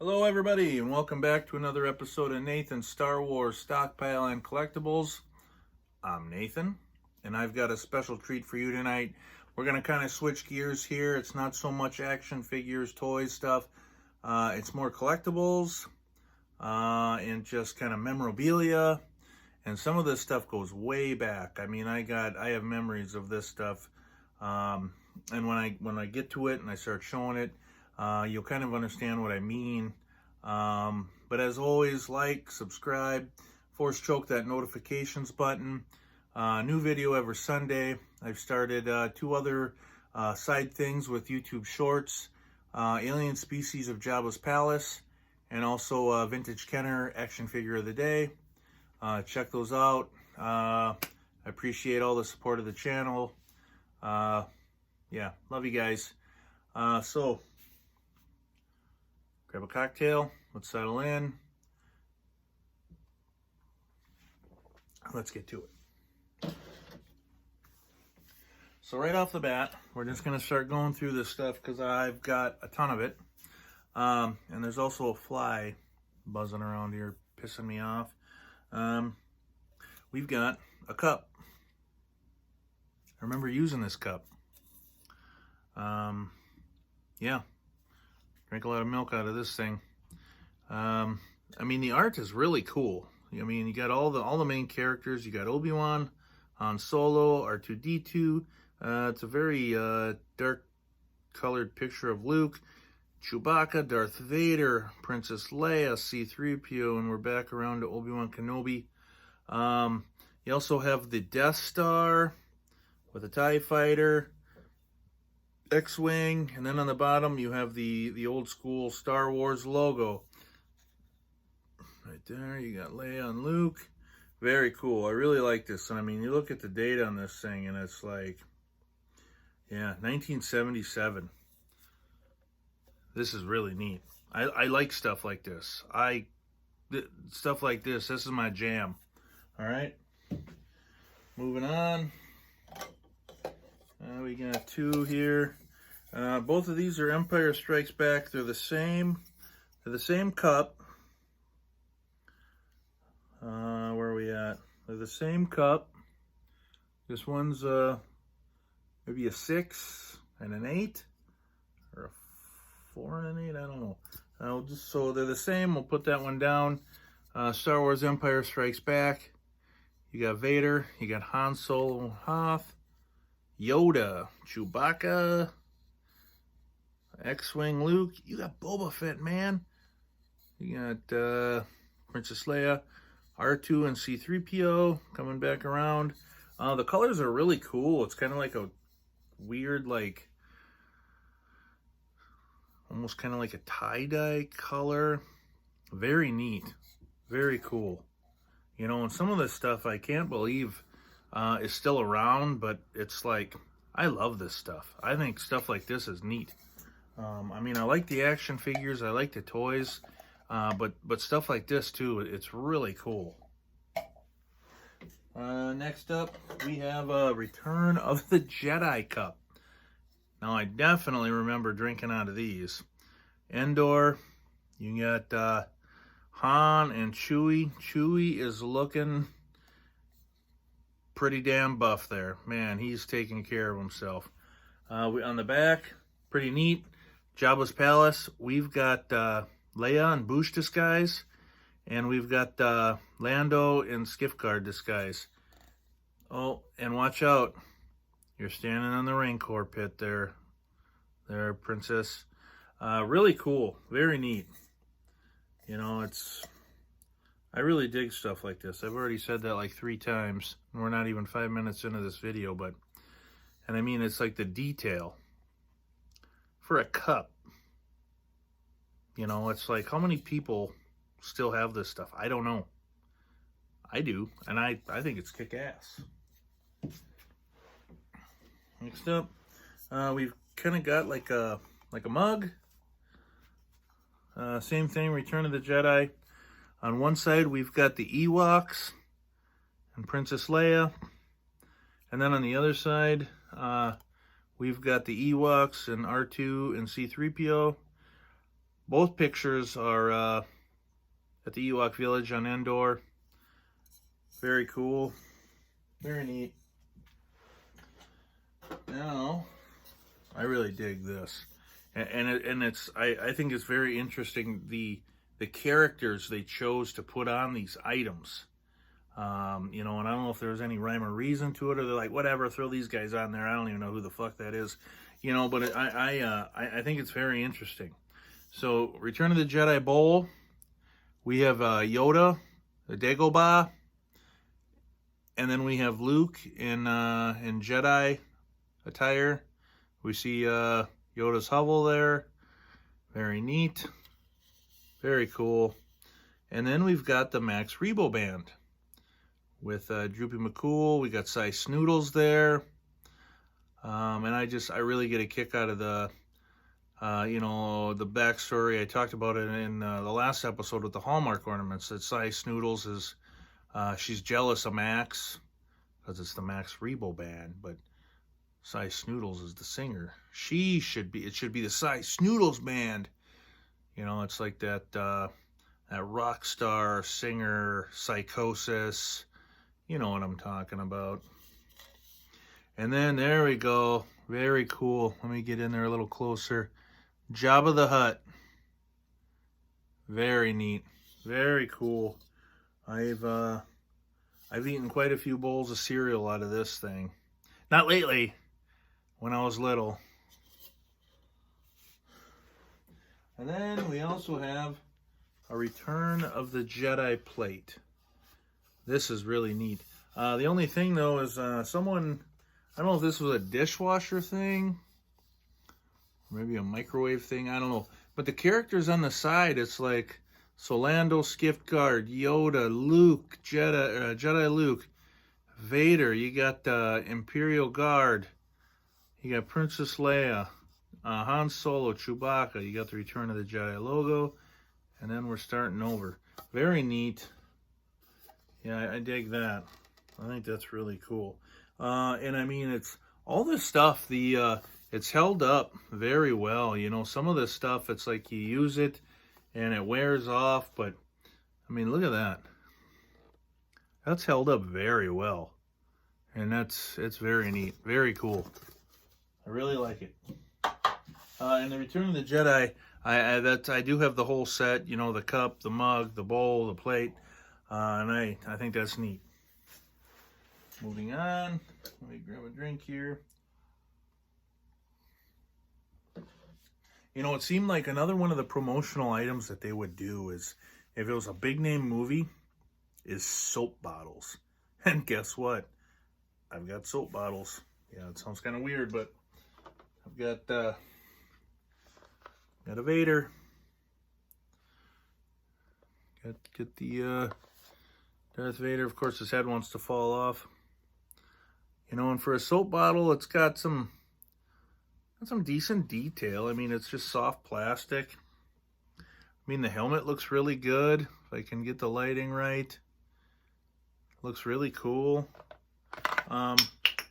Hello everybody and welcome back to another episode of Nathan's Star Wars Stockpile and Collectibles. I'm Nathan and I've got a special treat for you tonight. We're going to kind of switch gears here. It's not so much action figures, toys, stuff. It's more collectibles and just kind of memorabilia. And some of this stuff goes way back. I mean, I have memories of this stuff. And when I get to it and I start showing it, you'll kind of understand what I mean. But as always, like, subscribe, force choke that notifications button. New video every Sunday. I've started 2 other side things with YouTube Shorts. Alien Species of Jabba's Palace, and also Vintage Kenner Action Figure of the Day. Check those out. I appreciate all the support of the channel. Yeah, love you guys. So, grab a cocktail. Let's settle in. Let's get to it. So right off the bat, we're just going to start going through this stuff because I've got a ton of it. And there's also a fly buzzing around here, pissing me off. We've got a cup. I remember using this cup. Yeah. Drink a lot of milk out of this thing. I mean, the art is really cool. I mean, you got all the main characters. You got Obi-Wan, Han Solo, R2-D2. It's a very dark colored picture of Luke, Chewbacca, Darth Vader, Princess Leia, C3po, and we're back around to Obi-Wan Kenobi. You also have the Death Star with a TIE Fighter, X-Wing, and then on the bottom you have the old school Star Wars logo. Right there, you got Leia and Luke. Very cool. I really like this. I mean, you look at the date on this thing and it's like, yeah, 1977. This is really neat. I like stuff like this. Stuff like this is my jam. All right. Moving on. We got 2 here. Both of these are Empire Strikes Back. They're the same cup. Where are we at? They're the same cup. This one's maybe a 6 and an 8, or a 4 and an 8. I don't know. So they're the same. We'll put that one down. Star Wars Empire Strikes Back. You got Vader. You got Han Solo, Hoth, Yoda, Chewbacca, X-Wing Luke. You got Boba Fett, man. You got Princess Leia, R2 and C3po coming back around. The colors are really cool. It's kind of like a weird, like, almost kind of like a tie-dye color. Very neat. Very cool. You know, and some of this stuff I can't believe is still around, but it's like, I love this stuff. I think stuff like this is neat. I mean, I like the action figures. I like the toys. But stuff like this too, it's really cool. Next up, we have a Return of the Jedi Cup. Now, I definitely remember drinking out of these. Endor, you got Han and Chewie. Chewie is looking pretty damn buff there. Man, he's taking care of himself. On the back, pretty neat. Jabba's Palace, we've got Leia and Boushh disguise, and we've got Lando in Skiff Guard disguise. Oh, and watch out. You're standing on the Rancor pit there, Princess. Really cool. Very neat. You know, I really dig stuff like this. I've already said that like 3 times. We're not even 5 minutes into this video, and I mean, it's like the detail for a cup. You know, it's like, how many people still have this stuff? I don't know. I do, and I think it's kick-ass. Next up, we've kind of got like a mug. Same thing, Return of the Jedi. On one side, we've got the Ewoks and Princess Leia. And then on the other side, we've got the Ewoks and R2 and C3po. Both pictures are at the Ewok Village on Endor. Very cool. Very neat. Now, I really dig this. And it's I think it's very interesting the characters they chose to put on these items. You know, and I don't know if there's any rhyme or reason to it, or they're like, whatever, throw these guys on there. I don't even know who the fuck that is. You know, but I think it's very interesting. So, Return of the Jedi Bowl. We have Yoda, the Dagobah, and then we have Luke in Jedi attire. We see Yoda's hovel there. Very neat. Very cool. And then we've got the Max Rebo Band with Droopy McCool. We got Cy Snoodles there. And I really get a kick out of the, you know, the backstory. I talked about it in the last episode with the Hallmark ornaments, that Cy Snoodles is, she's jealous of Max because it's the Max Rebo Band, but Cy Snoodles is the singer. It should be the Cy Snoodles Band. You know, it's like that, that rock star singer psychosis. You know what I'm talking about. And then there we go. Very cool. Let me get in there a little closer. Jabba the Hutt. Very neat. Very cool. I've eaten quite a few bowls of cereal out of this thing. Not lately. When I was little. And then we also have a Return of the Jedi plate. This is really neat. The only thing though is someone, I don't know if this was a dishwasher thing, or maybe a microwave thing, I don't know. But the characters on the side, it's like Solando, Skiff Guard, Yoda, Luke, Jedi Luke, Vader. You got Imperial Guard. You got Princess Leia, Han Solo, Chewbacca. You got the Return of the Jedi logo. And then we're starting over. Very neat. Yeah, I dig that. I think that's really cool. And I mean, it's all this stuff, it's held up very well. You know, some of this stuff, it's like you use it and it wears off. But, I mean, look at that. That's held up very well. And it's very neat. Very cool. I really like it. In the Return of the Jedi, I do have the whole set. You know, the cup, the mug, the bowl, the plate, and I think that's neat. Moving on, let me grab a drink here. You know, it seemed like another one of the promotional items that they would do is, if it was a big name movie, is soap bottles. And guess what? I've got soap bottles. Yeah, it sounds kind of weird, but I've got a Vader. Get the Darth Vader. Of course, his head wants to fall off. You know, and for a soap bottle, it's got some decent detail. I mean, it's just soft plastic. I mean, the helmet looks really good. If I can get the lighting right, looks really cool. And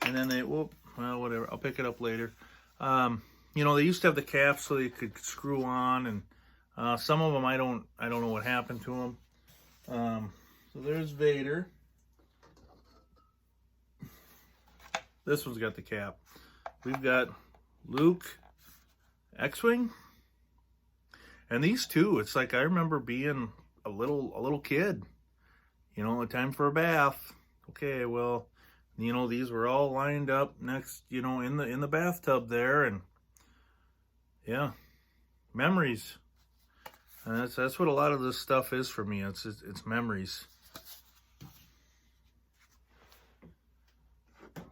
then well, whatever. I'll pick it up later. You know, they used to have the caps so they could screw on, and some of them I don't know what happened to them. So there's Vader. This one's got the cap. We've got Luke, X-Wing, and these two. It's like I remember being a little kid. You know, time for a bath. Okay, well, you know, these were all lined up next, you know, in the bathtub there, and yeah, memories. And that's what a lot of this stuff is for me. It's memories.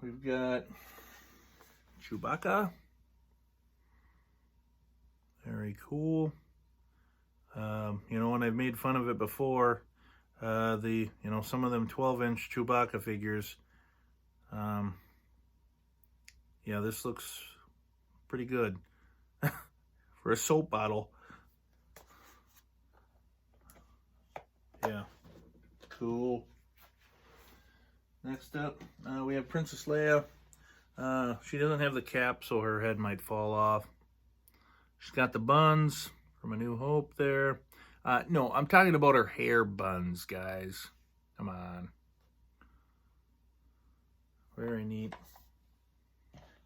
We've got Chewbacca. Very cool. You know, and I've made fun of it before. You know, some of them 12-inch Chewbacca figures. Yeah, this looks pretty good for a soap bottle. Yeah, cool. Next up, we have Princess Leia. She doesn't have the cap, so her head might fall off. She's got the buns from A New Hope there. No, I'm talking about her hair buns, guys. Come on. Very neat.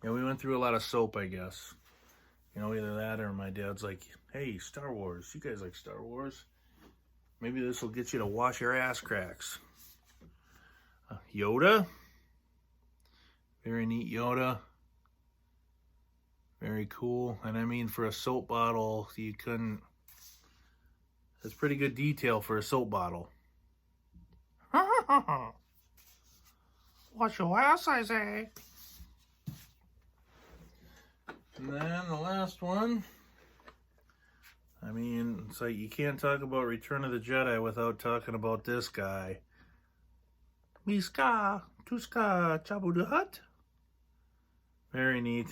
Yeah, we went through a lot of soap, I guess. You know, either that or my dad's like, hey, Star Wars. You guys like Star Wars? Maybe this will get you to wash your ass cracks. Yoda. Very neat Yoda. Very cool. And I mean, for a soap bottle, you couldn't... That's pretty good detail for a soap bottle. Wash your ass, I say. And then the last one. I mean, it's like you can't talk about Return of the Jedi without talking about this guy. Miska, Tuska, Chabu the Hut. Very neat.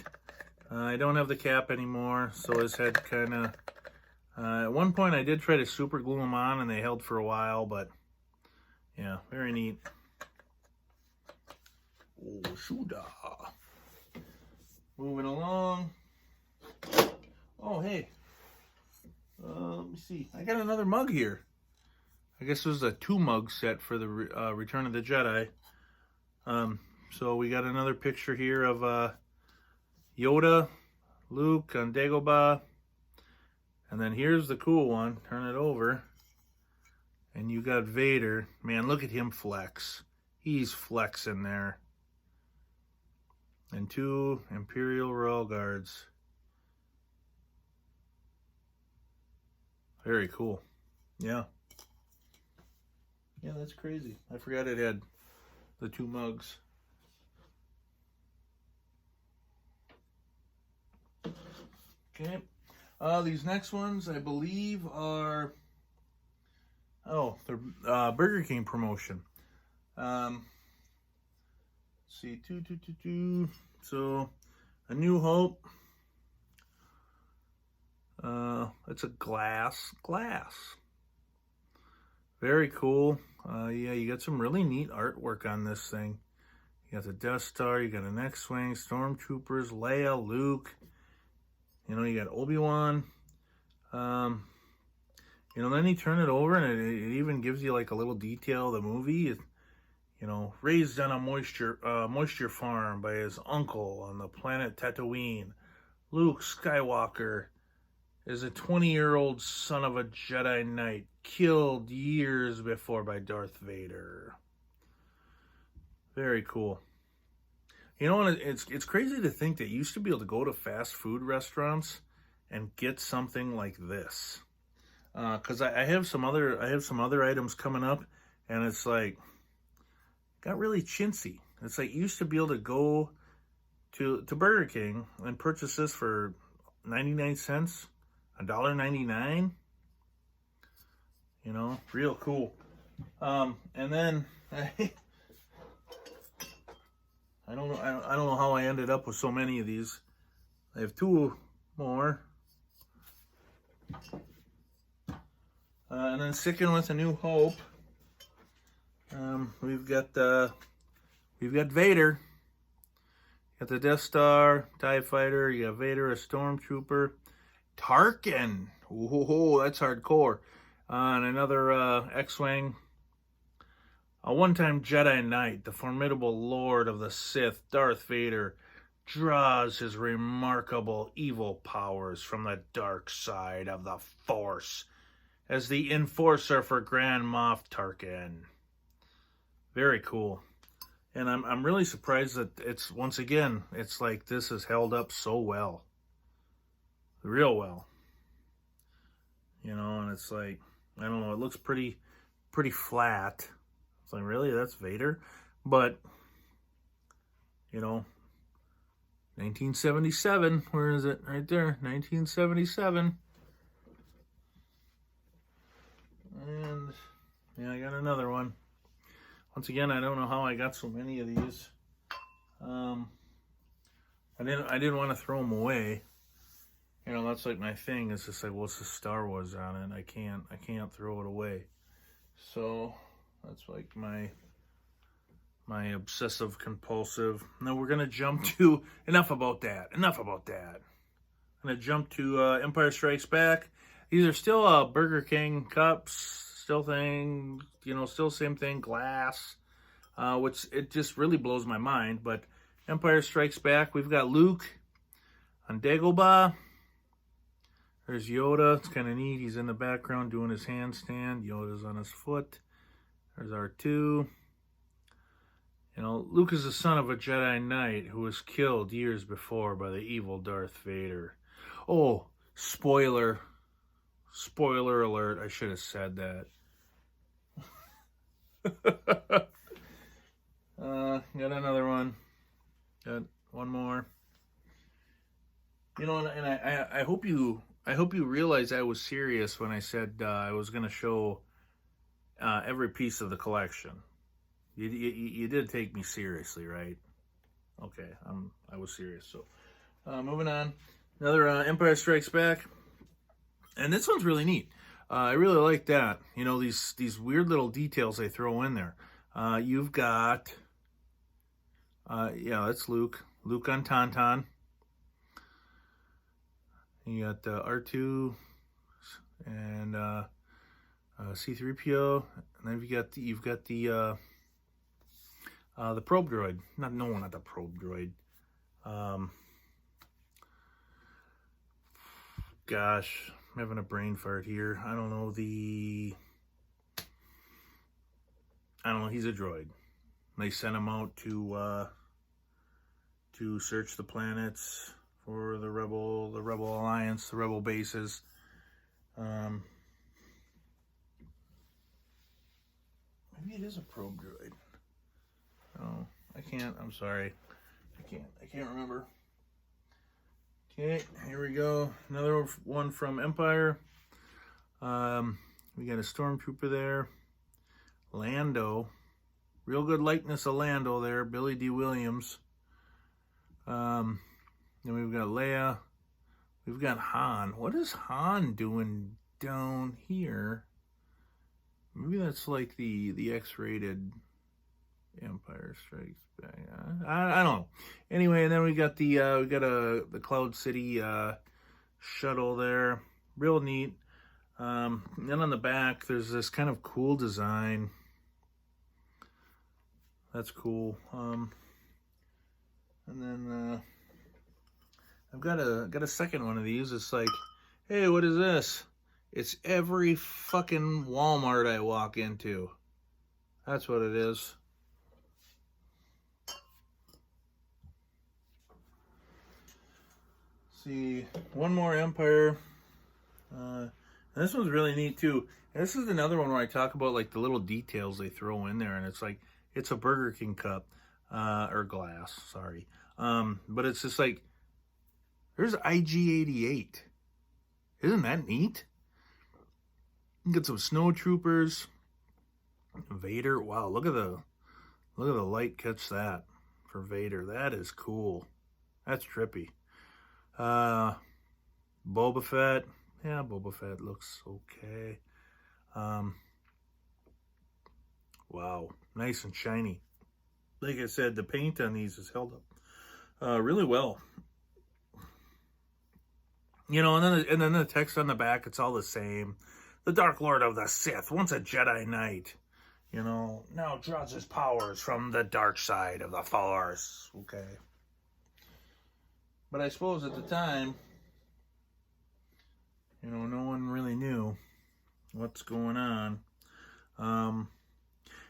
I don't have the cap anymore, so his head kind of... at one point I did try to super glue them on and they held for a while, but yeah, very neat. Oh, Shuda. Moving along. Oh, hey. Let me see. I got another mug here. I guess this was a 2-mug set for the Return of the Jedi. So we got another picture here of Yoda, Luke on Dagobah. And then here's the cool one. Turn it over. And you got Vader. Man, look at him flex. He's flexing there. And 2 Imperial Royal Guards. Very cool. Yeah. Yeah, that's crazy. I forgot it had the 2 mugs. Okay. These next ones, I believe, are... Oh, they're Burger King promotion. Let's see, So, A New Hope. It's a glass. Very cool. Yeah, you got some really neat artwork on this thing. You got the Death Star, you got an X-Wing, Stormtroopers, Leia, Luke. You know, you got Obi-Wan. You know, then you turn it over and it even gives you like a little detail of the movie. You know, raised on a moisture farm by his uncle on the planet Tatooine. Luke Skywalker is a 20-year-old son of a Jedi Knight, killed years before by Darth Vader. Very cool. You know, and it's crazy to think that you used to be able to go to fast food restaurants and get something like this. Because I have some other items coming up, and it's like got really chintzy. It's like you used to be able to go to Burger King and purchase this for 99 cents, $1.99. You know, real cool. And then I don't know how I ended up with so many of these. I have 2 more. And then sticking with A New Hope, we've got Vader. You got the Death Star, TIE Fighter. You got Vader, a Stormtrooper, Tarkin. Ooh, that's hardcore. And another X-Wing. A one-time Jedi Knight, the formidable Lord of the Sith, Darth Vader, draws his remarkable evil powers from the dark side of the Force as the enforcer for Grand Moff Tarkin. Very cool. And I'm really surprised that it's, once again, it's like this is held up so well. Real well. You know, and it's like, I don't know, it looks pretty flat. It's like, really, that's Vader? But, you know, 1977, where is it? Right there, 1977. And, yeah, I got another one. Once again, I don't know how I got so many of these. I didn't want to throw them away. You know, that's like my thing. It's just like, well, it's the Star Wars on it. I can't throw it away. So that's like my obsessive compulsive. Now we're gonna jump to enough about that. I'm gonna jump to Empire Strikes Back. These are still Burger King cups, still thing, still same thing, glass, which it just really blows my mind. But Empire Strikes Back, we've got Luke on Dagobah. There's Yoda. It's kind of neat. He's in the background doing his handstand. Yoda's on his foot. There's R2. Luke is the son of a Jedi Knight who was killed years before by the evil Darth Vader. Oh, spoiler. Spoiler alert. I should have said that. Got another one. Got one more. And I hope you realize I was serious when I said I was going to show every piece of the collection. You did take me seriously, right? Okay, I was serious. So, moving on. Another Empire Strikes Back, and this one's really neat. I really like that. These weird little details they throw in there. You've got, that's Luke. Luke on Tauntaun. You got R2 and C3PO, and then you've got the probe droid. Not the probe droid. Gosh, I'm having a brain fart here. I don't know. He's a droid. They sent him out to search the planets for the Rebel Alliance, the Rebel bases. Maybe it is a probe droid. Oh, I'm sorry. I can't remember. Okay, here we go. Another one from Empire. We got a stormtrooper there. Lando. Real good likeness of Lando there. Billy D. Williams. Then we've got Leia. We've got Han. What is Han doing down here? Maybe that's like the X-rated Empire Strikes Back. I don't know. Anyway, and then we got the Cloud City shuttle there. Real neat. Then on the back, there's this kind of cool design. That's cool. And then I've got a second one of these. It's like, hey, what is this? It's every fucking Walmart I walk into. That's what it is. See, one more Empire. And this one's really neat too. And this is another one where I talk about like the little details they throw in there, and it's like it's a Burger King cup or glass. Sorry, but it's just like there's IG-88. Isn't that neat? You get some snow troopers. Vader. Wow, look at the light catch that for Vader. That is cool. That's trippy. Boba Fett. Yeah, Boba Fett looks okay. Wow, nice and shiny. Like I said, the paint on these is held up really well. And then the text on the back, it's all the same. The Dark Lord of the Sith, once a Jedi Knight, now draws his powers from the dark side of the Force. Okay. But I suppose at the time, no one really knew what's going on. And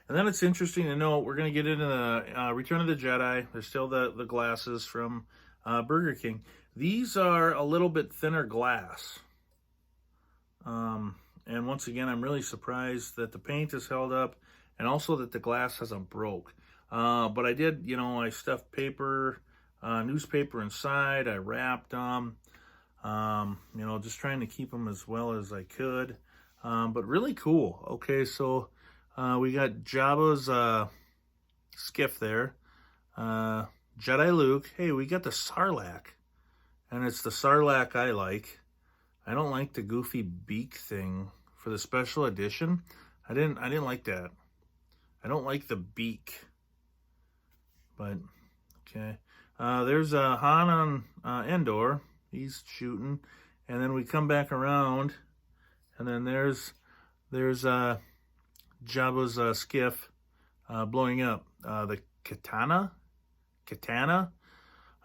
then it's interesting to know, we're going to get into the Return of the Jedi. There's still the glasses from Burger King. These are a little bit thinner glass. And once again, I'm really surprised that the paint is held up and also that the glass hasn't broke. But I did, I stuffed paper, newspaper inside. I wrapped them, just trying to keep them as well as I could. But really cool. Okay, so we got Jabba's skiff there. Jedi Luke. Hey, we got the Sarlacc. And it's the Sarlacc I like. I don't like the goofy beak thing for the special edition. I didn't like that. I don't like the beak. But okay. There's Han on Endor. He's shooting. And then we come back around And then there's Jabba's skiff blowing up. The katana,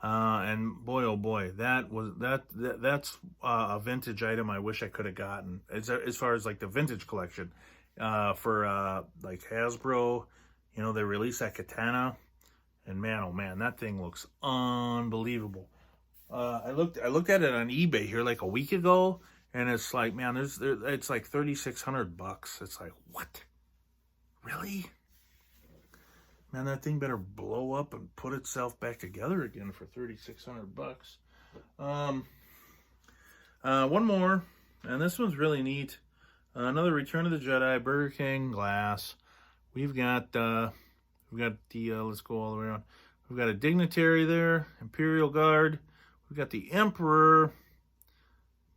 and boy, oh boy, that's a vintage item I wish I could have gotten as far as like the vintage collection for like Hasbro. You know, they released that katana, and man, oh man, that thing looks unbelievable. I looked at it on eBay here like a week ago, and it's like, man, it's like $3,600. It's like, what? Really? Man, that thing better blow up and put itself back together again for $3,600. One more, and this one's really neat. Another Return of the Jedi Burger King glass. We've got the let's go all the way around. We've got a dignitary there, Imperial Guard. We've got the Emperor,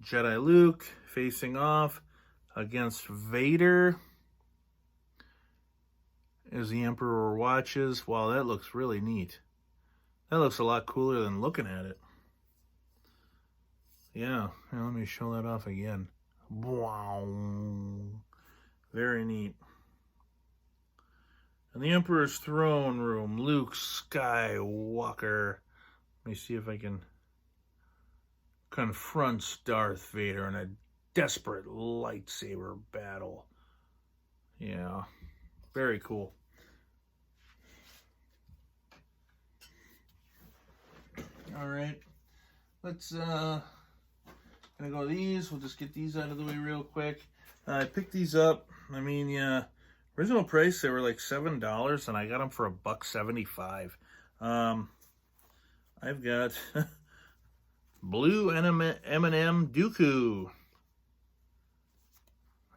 Jedi Luke facing off against Vader as the Emperor watches. Wow, that looks really neat. That looks a lot cooler than looking at it. Yeah, let me show that off again. Wow. Very neat. And the Emperor's throne room, Luke Skywalker. Let me see if I can confronts Darth Vader in a desperate lightsaber battle. Yeah, very cool. All right, let's gonna go these. We'll just get these out of the way real quick. I picked these up. I mean, yeah, original price they were like $7, and I got them for $1.75. I've got Blue M&M Dooku.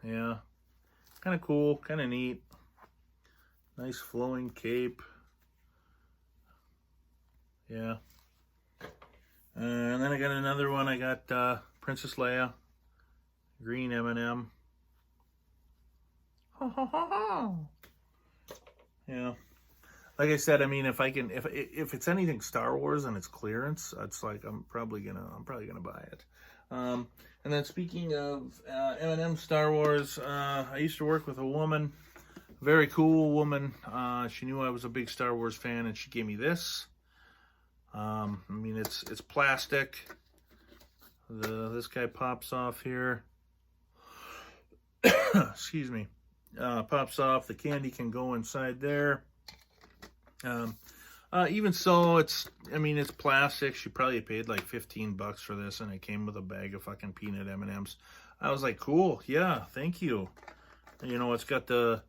Yeah, kind of cool, kind of neat. Nice flowing cape. Yeah. And then I got another one. I got Princess Leia, green M&M. Yeah. Like I said, I mean, if it's anything Star Wars and it's clearance, it's like I'm probably gonna buy it. And then speaking of M&M Star Wars, I used to work with a woman, very cool woman. She knew I was a big Star Wars fan, and she gave me this. I mean, it's plastic. This guy pops off here. Excuse me. Pops off. The candy can go inside there. Even so, it's plastic. She probably paid like $15 for this, and it came with a bag of fucking peanut M&Ms. I was like, cool, yeah, thank you. You know, it's got the,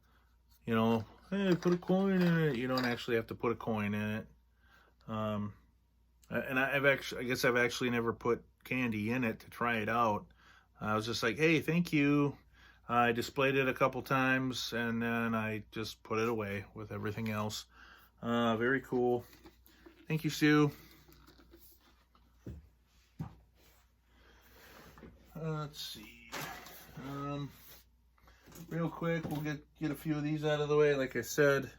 you know, hey, put a coin in it. You don't actually have to put a coin in it. And I guess I've actually never put candy in it to try it out. I was just like, hey, thank you. I displayed it a couple times, and then I just put it away with everything else. Very cool. Thank you, Sue. Let's see. Real quick, we'll get a few of these out of the way. Like I said,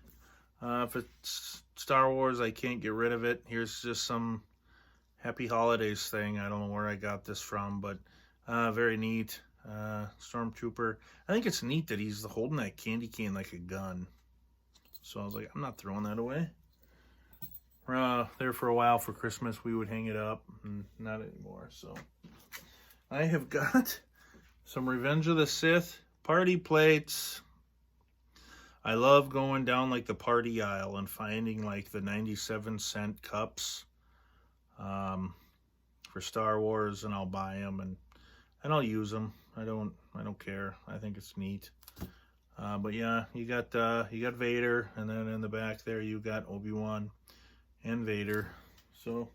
if it's Star Wars, I can't get rid of it. Here's just some Happy Holidays thing. I don't know where I got this from, but very neat. Stormtrooper. I think it's neat that he's holding that candy cane like a gun. So I was like, I'm not throwing that away. There for a while for Christmas, we would hang it up, and not anymore. So I have got some Revenge of the Sith party plates. I love going down like the party aisle and finding like the 97-cent cups for Star Wars, and I'll buy them and I'll use them. I don't care. I think it's neat. But yeah, you got Vader, and then in the back there you got Obi-Wan and Vader. So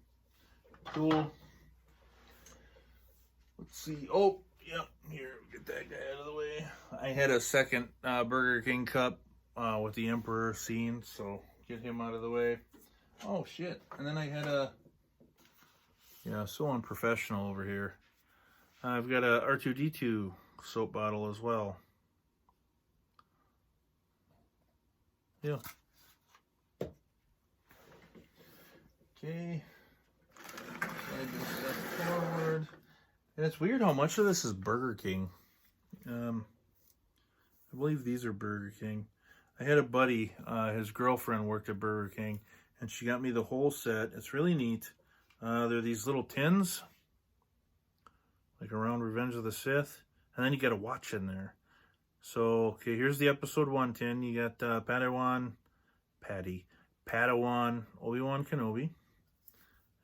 cool. Let's see. Oh, yep. Here, get that guy out of the way. I had a second Burger King cup with the Emperor scene, so get him out of the way. Oh shit! And then I had so unprofessional over here. I've got a R2-D2 soap bottle as well. Yeah. Okay. Slide this stuff forward. And it's weird how much of this is Burger King. I believe these are Burger King. I had a buddy, his girlfriend worked at Burger King, and she got me the whole set. It's really neat. They're these little tins, like around Revenge of the Sith, and then you got a watch in there. So, okay, here's the episode 1 tin. You got Padawan Obi-Wan Kenobi.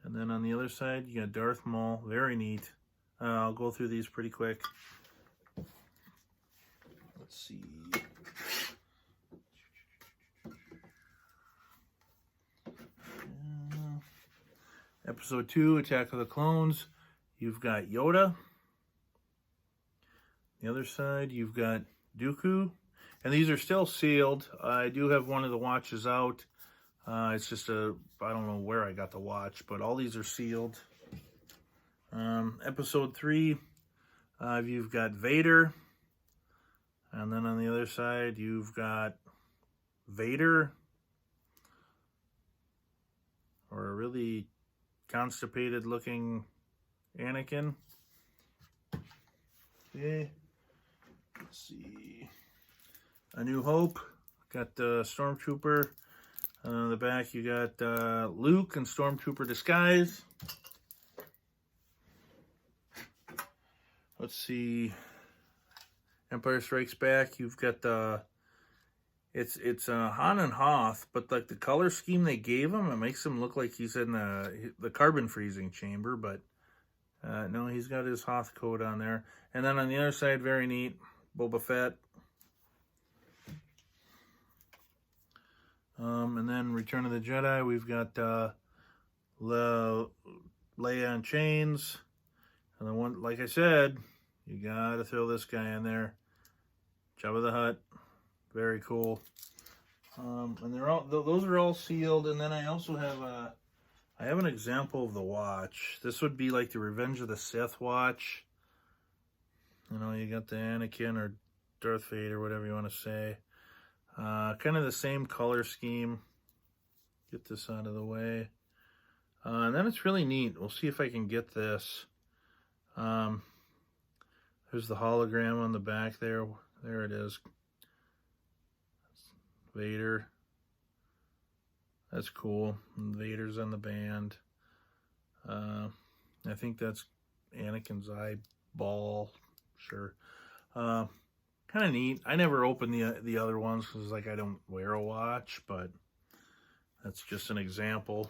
And then on the other side, you got Darth Maul. Very neat. I'll go through these pretty quick. Let's see. Episode 2, Attack of the Clones. You've got Yoda. The other side, you've got Dooku. And these are still sealed. I do have one of the watches out. It's just I don't know where I got the watch, but all these are sealed. Episode 3, you've got Vader. And then on the other side, you've got Vader. Or a really constipated looking Anakin. Okay. Let's see. A New Hope. Got the Stormtrooper. On the back, you got Luke and Stormtrooper disguise. Let's see. Empire Strikes Back. You've got the it's Han and Hoth, but like the color scheme they gave him, it makes him look like he's in the carbon freezing chamber. But no, he's got his Hoth coat on there. And then on the other side, very neat, Boba Fett. And then Return of the Jedi, we've got Leia on chains. And then one, like I said, you gotta throw this guy in there. Jabba the Hutt. Very cool. And they're all, those are all sealed. And then I also have I have an example of the watch. This would be like the Revenge of the Sith watch. You know, you got the Anakin or Darth Vader, whatever you want to say. Kind of the same color scheme. Get this out of the way. And then it's really neat. We'll see if I can get this. There's the hologram on the back there. There it is. Vader. That's cool. And Vader's on the band. I think that's Anakin's eyeball. Sure. Kind of neat. I never opened the other ones because like I don't wear a watch, but that's just an example.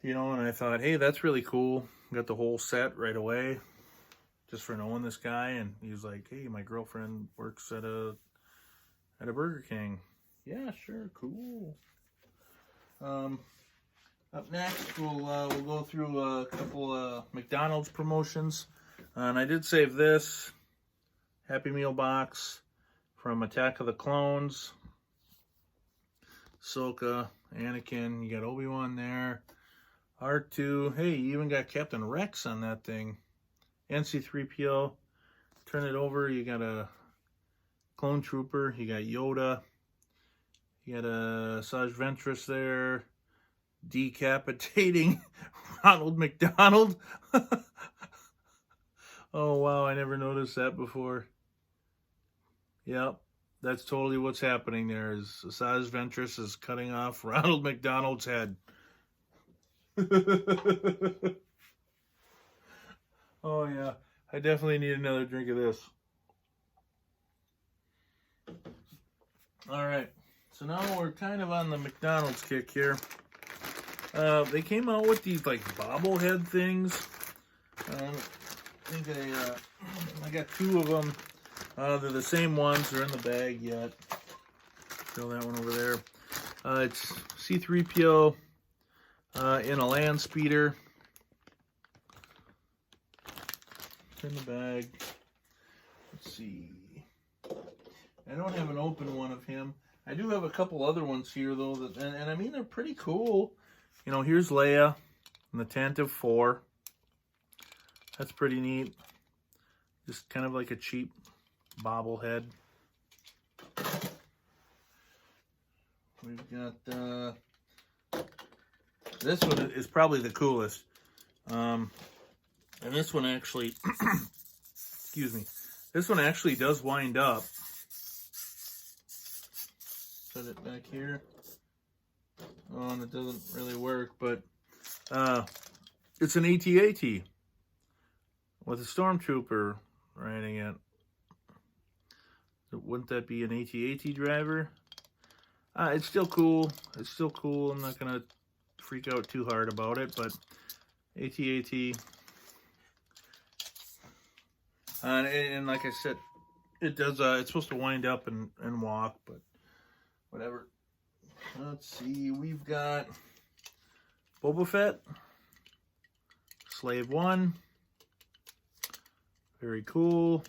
You know, and I thought, hey, that's really cool. Got the whole set right away just for knowing this guy. And he was like, hey, my girlfriend works at a Burger King. Yeah, sure, cool. Up next, we'll go through a couple McDonald's promotions. And I did save this Happy Meal box from Attack of the Clones. Ahsoka, Anakin, you got Obi-Wan there. R2, hey, you even got Captain Rex on that thing. And C3PO. Turn it over, you got a Clone Trooper, you got Yoda. You got a Saj Ventress there. Decapitating Ronald McDonald. Oh, wow, I never noticed that before. Yep, that's totally what's happening there. Is Saj Ventress is cutting off Ronald McDonald's head. Oh, yeah, I definitely need another drink of this. All right, so now we're kind of on the McDonald's kick here. They came out with these like bobblehead things. I think I got 2 of them. They're the same ones. They're in the bag yet. Throw that one over there. It's C3PO in a land speeder. In the bag. Let's see. I don't have an open one of him. I do have a couple other ones here though, that, and I mean they're pretty cool. You know, here's Leia in the Tantive 4. That's pretty neat. Just kind of like a cheap bobblehead. We've got this one is probably the coolest. And this one actually excuse me. This one actually does wind up. Set it back here. Oh, and it doesn't really work, but it's an AT-AT with a stormtrooper riding it. Wouldn't that be an AT-AT driver? It's still cool. It's still cool. I'm not gonna freak out too hard about it, but AT-AT. And like I said, it does. It's supposed to wind up and walk, but whatever. Let's see. We've got Boba Fett, Slave 1. Very cool.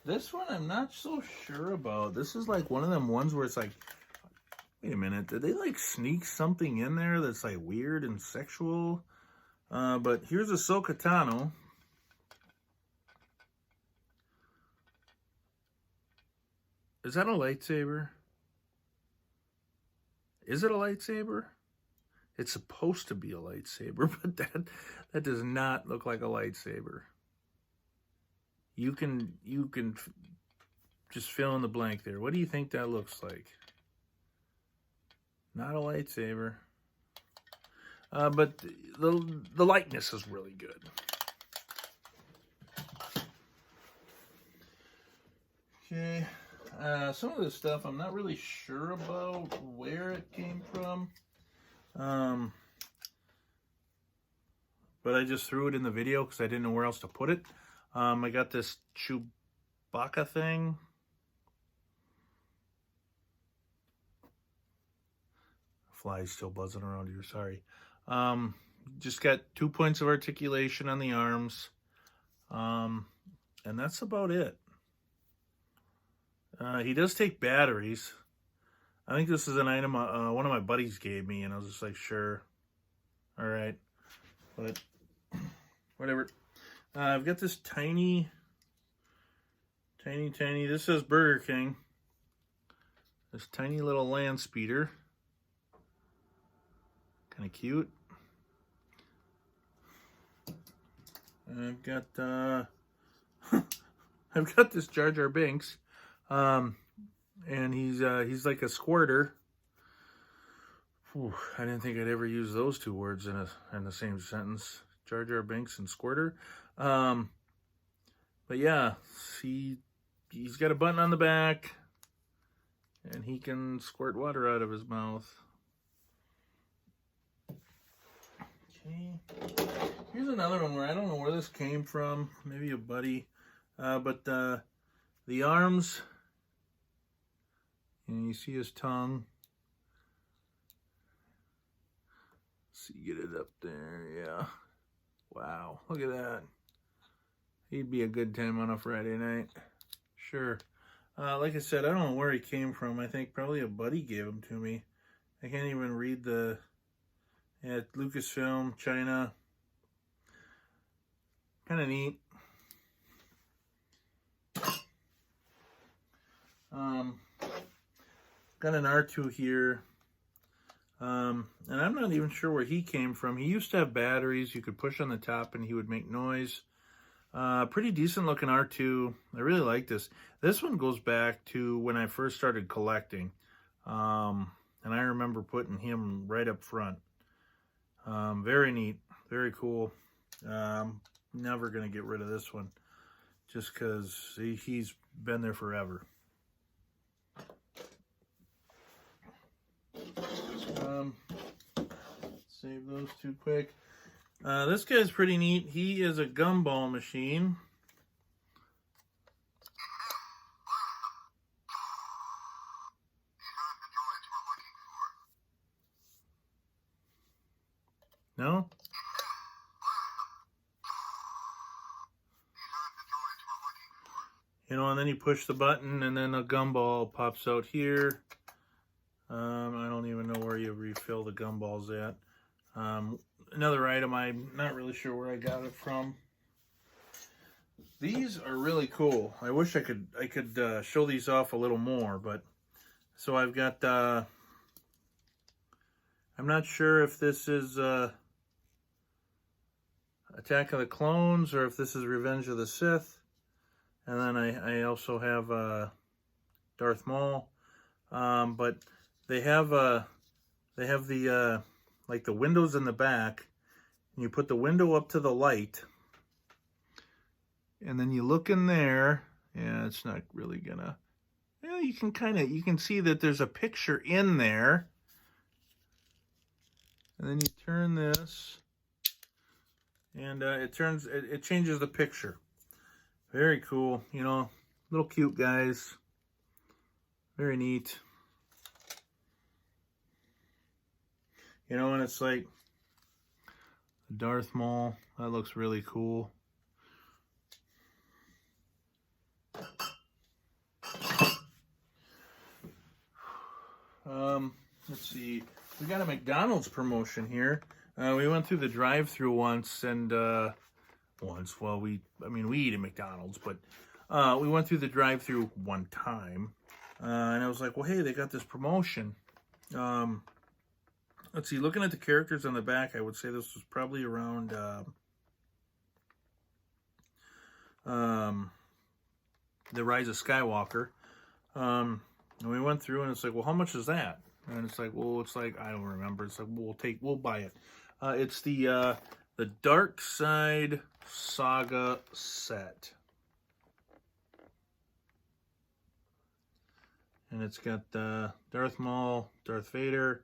This one I'm not so sure about. This is like one of them ones where it's like, wait a minute, did they like sneak something in there that's like weird and sexual? But here's Ahsoka Tano. Is that a lightsaber? Is it a lightsaber? It's supposed to be a lightsaber, but that does not look like a lightsaber. You can just fill in the blank there. What do you think that looks like? Not a lightsaber. But the likeness is really good. Okay. Some of this stuff I'm not really sure about where it came from. But I just threw it in the video because I didn't know where else to put it. I got this Chewbacca thing. Fly's still buzzing around here, sorry. Just got 2 points of articulation on the arms. And that's about it. He does take batteries. I think this is an item one of my buddies gave me, and I was just like, sure. All right. But whatever. I've got this tiny, this says Burger King. This tiny little land speeder. Kind of cute. I've got I've got this Jar Jar Binks. And he's like a squirter. Whew, I didn't think I'd ever use those two words in the same sentence. Jar Jar Binks and squirter. But yeah, he's got a button on the back, and he can squirt water out of his mouth. Okay, here's another one where I don't know where this came from. Maybe a buddy, but the arms. And you see his tongue. Let's see, get it up there, yeah. Wow, look at that. He'd be a good time on a Friday night. Sure. Like I said, I don't know where he came from. I think probably a buddy gave him to me. I can't even read the... Yeah, Lucasfilm, China. Kind of neat. Got an R2 here, and I'm not even sure where he came from. He used to have batteries you could push on the top and he would make noise. Pretty decent looking R2. I really like this. This one goes back to when I first started collecting, and I remember putting him right up front. Very neat, very cool. Never going to get rid of this one just because he's been there forever. Save those two quick. This guy's pretty neat. He is a gumball machine. No? You know, and then you push the button and then a gumball pops out here. I don't even know where you refill the gumballs at. Another item, I'm not really sure where I got it from. These are really cool. I wish I could show these off a little more, but so I've got I'm not sure if this is Attack of the Clones, or if this is Revenge of the Sith. And then I also have Darth Maul. But they have the like the windows in the back, and you put the window up to the light, and then you look in there. Yeah, it's not really gonna. Yeah, you can see that there's a picture in there, and then you turn this, and it changes the picture. Very cool, you know, little cute guys. Very neat. You know, and it's like Darth Maul. That looks really cool. Let's see. We got a McDonald's promotion here. We went through the drive-thru once, and well, we eat at McDonald's, but we went through the drive-thru one time, and I was like, well, hey, they got this promotion. Let's see, looking at the characters on the back, I would say this was probably around The Rise of Skywalker. And we went through, and it's like, well, how much is that? And it's like, well, it's like, I don't remember. It's like, we'll buy it. It's the Dark Side Saga set. And it's got Darth Maul, Darth Vader,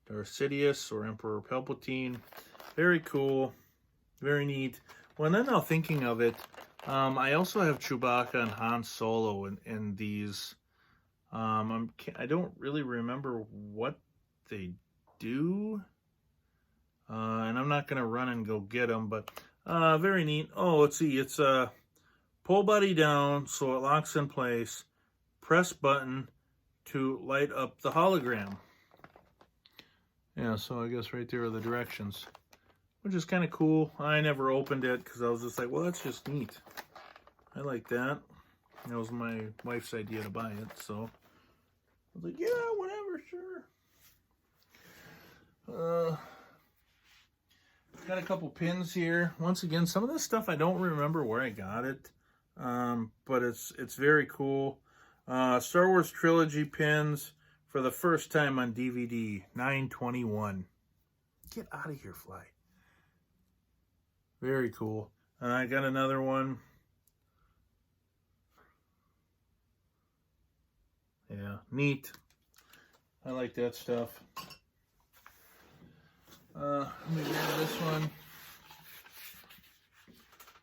Darth Sidious, or Emperor Palpatine. Very cool. Very neat. Well, and then now thinking of it, I also have Chewbacca and Han Solo in these. I don't really remember what they do. And I'm not going to run and go get them, but very neat. Oh, let's see. It's pull body down so it locks in place. Press button to light up the hologram. Yeah, so I guess right there are the directions, which is kind of cool. I never opened it because I was just like, well, that's just neat. I like that. That was my wife's idea to buy it, so I was like, yeah, whatever, sure. Got a couple pins here. Once again, some of this stuff I don't remember where I got it, but it's very cool. Star Wars Trilogy pins for the first time on DVD, 9/21. Get out of here, fly. Very cool. I got another one. Yeah, neat. I like that stuff. Let me grab this one.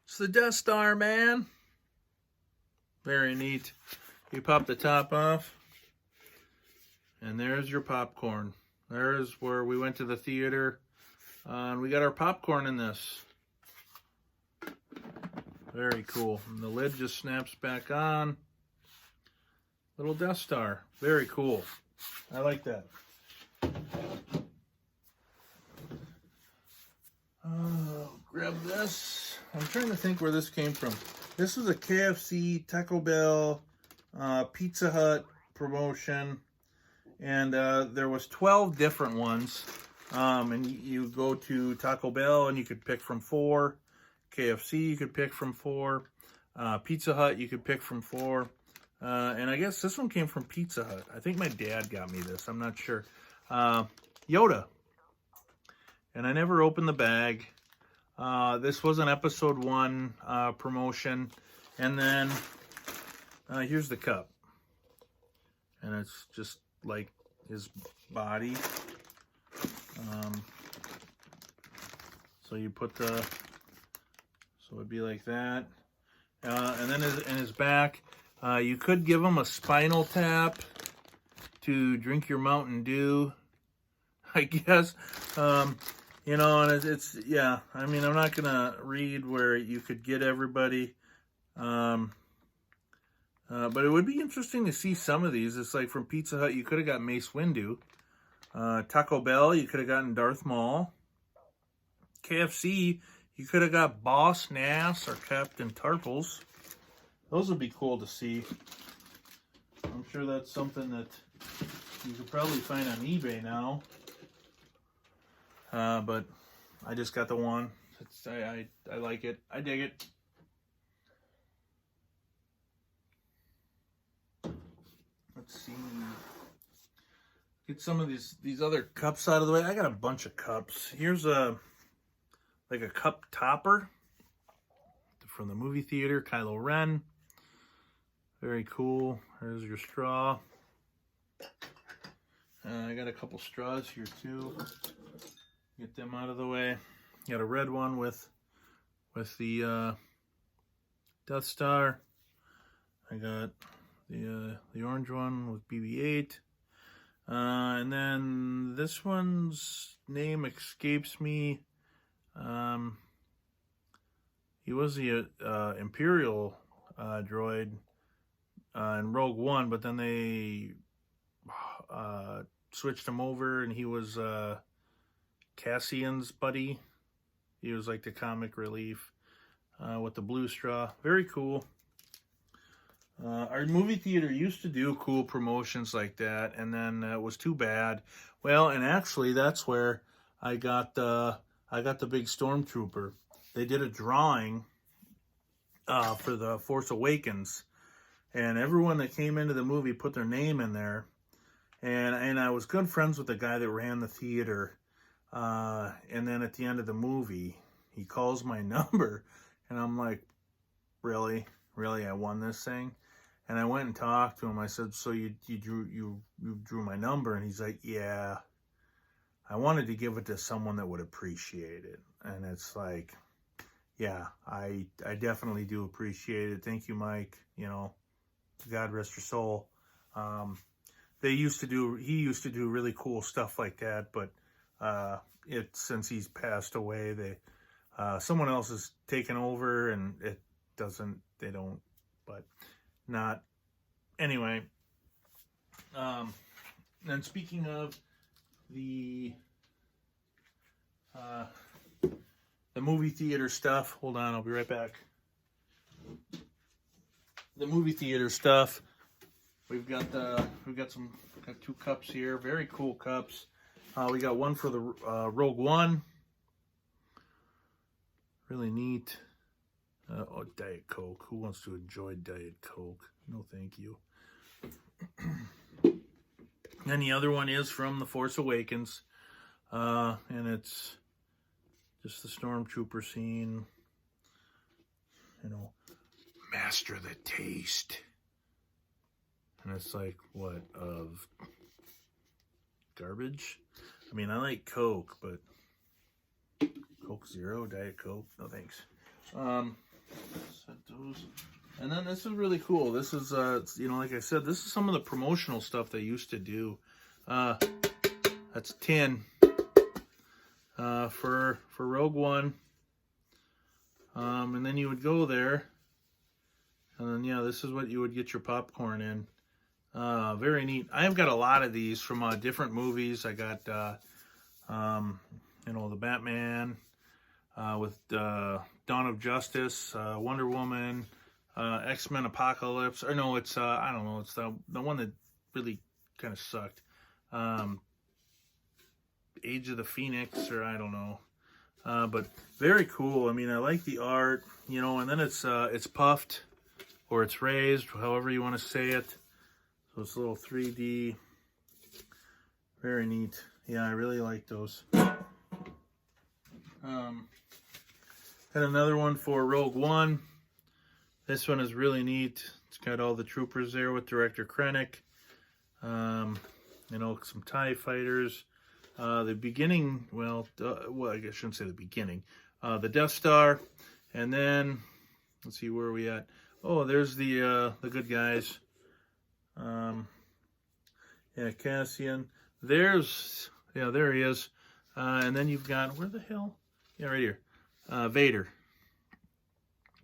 It's the Death Star, man. Very neat. You pop the top off, and there's your popcorn. There's where we went to the theater, and we got our popcorn in this. Very cool. And the lid just snaps back on. Little Death Star. Very cool. I like that. Grab this. I'm trying to think where this came from. This is a KFC, Taco Bell, Pizza Hut promotion, and there was 12 different ones. And you go to Taco Bell and you could pick from 4. KFC you could pick from 4. Pizza Hut you could pick from 4. And I guess this one came from Pizza Hut. I think my dad got me this. I'm not sure. Yoda. And I never opened the bag. This was an episode 1 promotion. And then here's the cup. And it's just like his body. So you put the... So it'd be like that. And then in his back, you could give him a spinal tap to drink your Mountain Dew, I guess. You know, and it's yeah, I mean, I'm not going to read where you could get everybody. But it would be interesting to see some of these. It's like from Pizza Hut, you could have got Mace Windu. Taco Bell, you could have gotten Darth Maul. KFC, you could have got Boss Nass or Captain Tarples. Those would be cool to see. I'm sure that's something that you could probably find on eBay now. But I just got the one, I like it. I dig it. Let's see. Get some of these other cups out of the way. I got a bunch of cups. Here's like a cup topper from the movie theater, Kylo Ren. Very cool. There's your straw. I got a couple straws here too. Get them out of the way. Got a red one with the Death Star. I got the orange one with BB-8. And then this one's name escapes me. He was the Imperial droid in Rogue One, but then they switched him over, and he was Cassian's buddy. He was like the comic relief with the blue straw. Very cool. Our movie theater used to do cool promotions like that, and then it was too bad. Well, and actually, that's where I got the big Stormtrooper. They did a drawing for the Force Awakens, and everyone that came into the movie put their name in there. And I was good friends with the guy that ran the theater. And then at the end of the movie, he calls my number, and I'm like, really, I won this thing. And I went and talked to him. I said, so you drew my number? And he's like, yeah. I wanted to give it to someone that would appreciate it. And it's like, yeah, I definitely do appreciate it. Thank you, Mike. You know, God rest your soul. He used to do really cool stuff like that, but since he's passed away, someone else has taken over, and not anyway. And speaking of the movie theater stuff, hold on, I'll be right back. The movie theater stuff. We've got two cups here, very cool cups. We got one for the Rogue One, really neat. Diet Coke. Who wants to enjoy Diet Coke? No, thank you. And the other one is from The Force Awakens, and it's just the Stormtrooper scene. You know, master the taste. And it's like, what, of garbage? I mean, I like Coke, but Coke Zero, Diet Coke, no thanks. Set those. And then this is really cool. This is, like I said, this is some of the promotional stuff they used to do. That's a tin for Rogue One. And then you would go there, and then, yeah, this is what you would get your popcorn in. Very neat. I've got a lot of these from different movies. I got, the Batman with Dawn of Justice, Wonder Woman, X-Men Apocalypse. Or no, it's, I don't know, it's the one that really kind of sucked. Age of the Phoenix, or I don't know. But very cool. I mean, I like the art, and then it's puffed, or it's raised, however you want to say it. So it's a little 3D. Very neat. Yeah, I really like those. Got another one for Rogue One. This one is really neat. It's got all the troopers there with Director Krennic. Some TIE fighters. The beginning, I guess I shouldn't say the beginning. The Death Star. And then, let's see, where are we at? Oh, there's the good guys. Cassian. There he is. And then you've got, where the hell? Yeah, right here. Vader.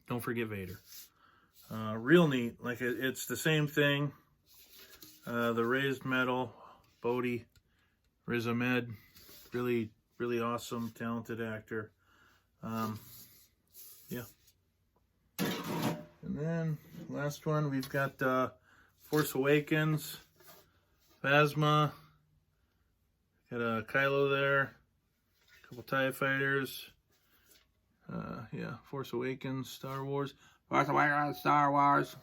Don't forget Vader. Real neat. Like, it's the same thing. The raised metal. Bodhi. Riz Ahmed. Really, really awesome, talented actor. Yeah. And then, last one, we've got Force Awakens. Phasma. Got a Kylo there. A couple TIE fighters. Yeah, Force Awakens, Star Wars. Force Awakens, Star Wars.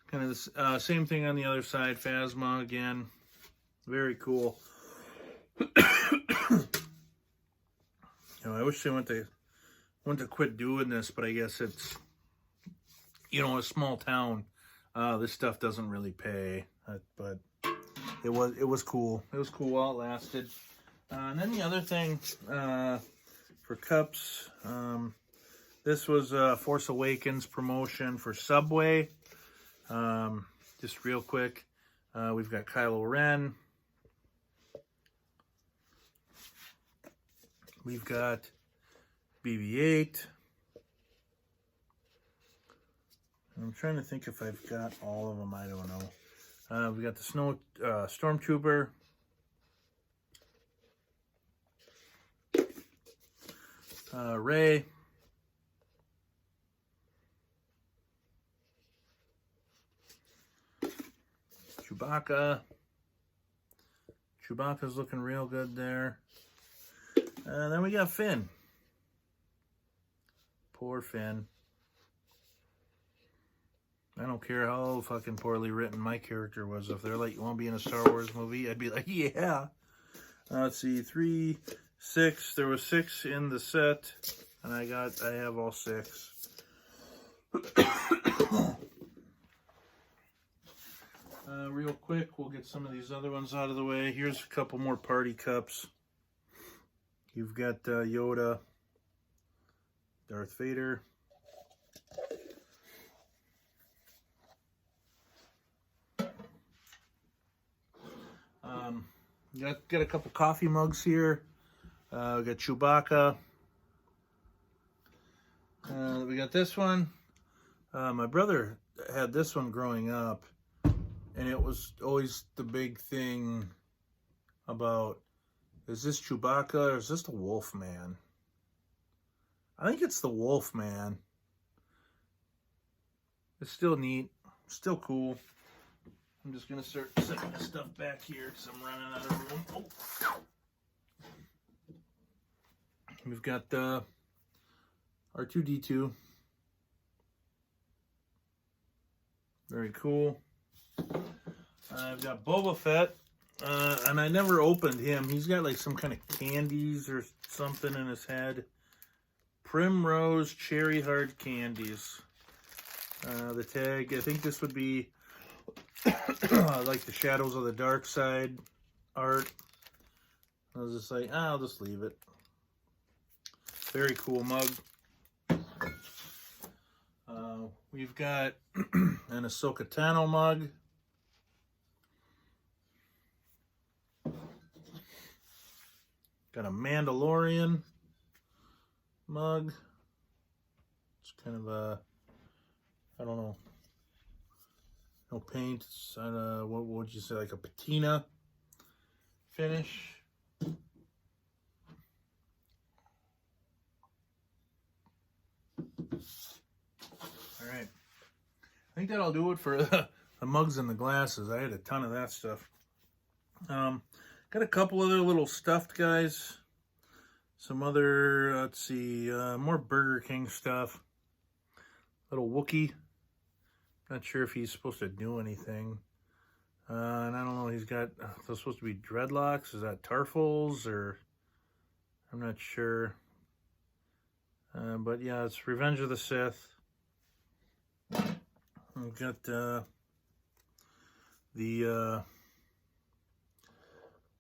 Kind of the same thing on the other side. Phasma again. Very cool. I wish they went to quit doing this, but I guess it's, a small town. This stuff doesn't really pay, but it was cool. It was cool while it lasted. And then the other thing for cups, this was Force Awakens promotion for Subway. Just real quick, we've got Kylo Ren. We've got BB-8. I'm trying to think if I've got all of them. I don't know. We got the Stormtrooper. Rey. Chewbacca. Chewbacca's looking real good there. And then we got Finn. Poor Finn. I don't care how fucking poorly written my character was. If they're like, you want to be in a Star Wars movie? I'd be like, yeah. Let's see, 3, 6. There was 6 in the set. And I have all 6. Real quick, we'll get some of these other ones out of the way. Here's a couple more party cups. You've got Yoda, Darth Vader, got a couple coffee mugs here. We got Chewbacca. We got this one. My brother had this one growing up, and it was always the big thing about, is this Chewbacca or is this the Wolf Man? I think it's the Wolf Man. It's still neat. Still cool. I'm just going to start setting this stuff back here because I'm running out of room. Oh. We've got R2-D2. Very cool. I've got Boba Fett. And I never opened him. He's got like some kind of candies or something in his head. Primrose Cherry Hard Candies. The tag, I think this would be like the Shadows of the Dark Side art. I was just like, I'll just leave it. Very cool mug. We've got an Ahsoka Tano mug. Got a Mandalorian mug. It's kind of a, I don't know, no paint. It's, what would you say, like a patina finish. All right. I think that'll do it for the mugs and the glasses. I had a ton of that stuff. Got a couple other little stuffed guys. Some other, let's see, more Burger King stuff. Little Wookiee. Not sure if he's supposed to do anything. And I don't know, he's got, those supposed to be dreadlocks. Is that Tarfles or, I'm not sure. But yeah, it's Revenge of the Sith. We've got the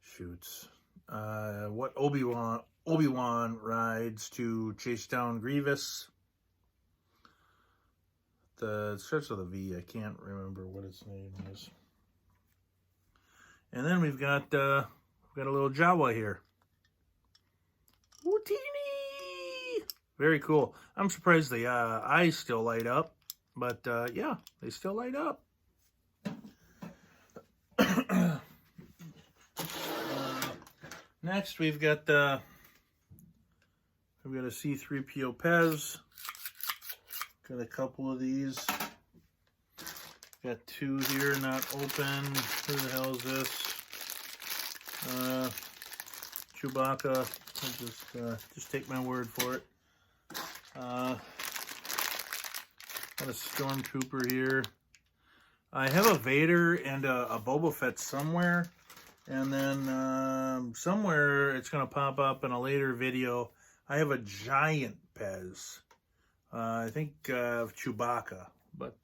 shoots. What Obi-Wan rides to chase down Grievous. It starts with a V. I can't remember what its name is. And then we've got a little Jawa here. Wootini! Very cool. I'm surprised the eyes still light up, but yeah, they still light up. Next, we've got a C3po Pez. Got a couple of these. Got 2 here, not open. Who the hell is this? Chewbacca. I'll just take my word for it. Got a Stormtrooper here. I have a Vader and a Boba Fett somewhere. And then somewhere it's going to pop up in a later video. I have a giant Pez. I think of Chewbacca, but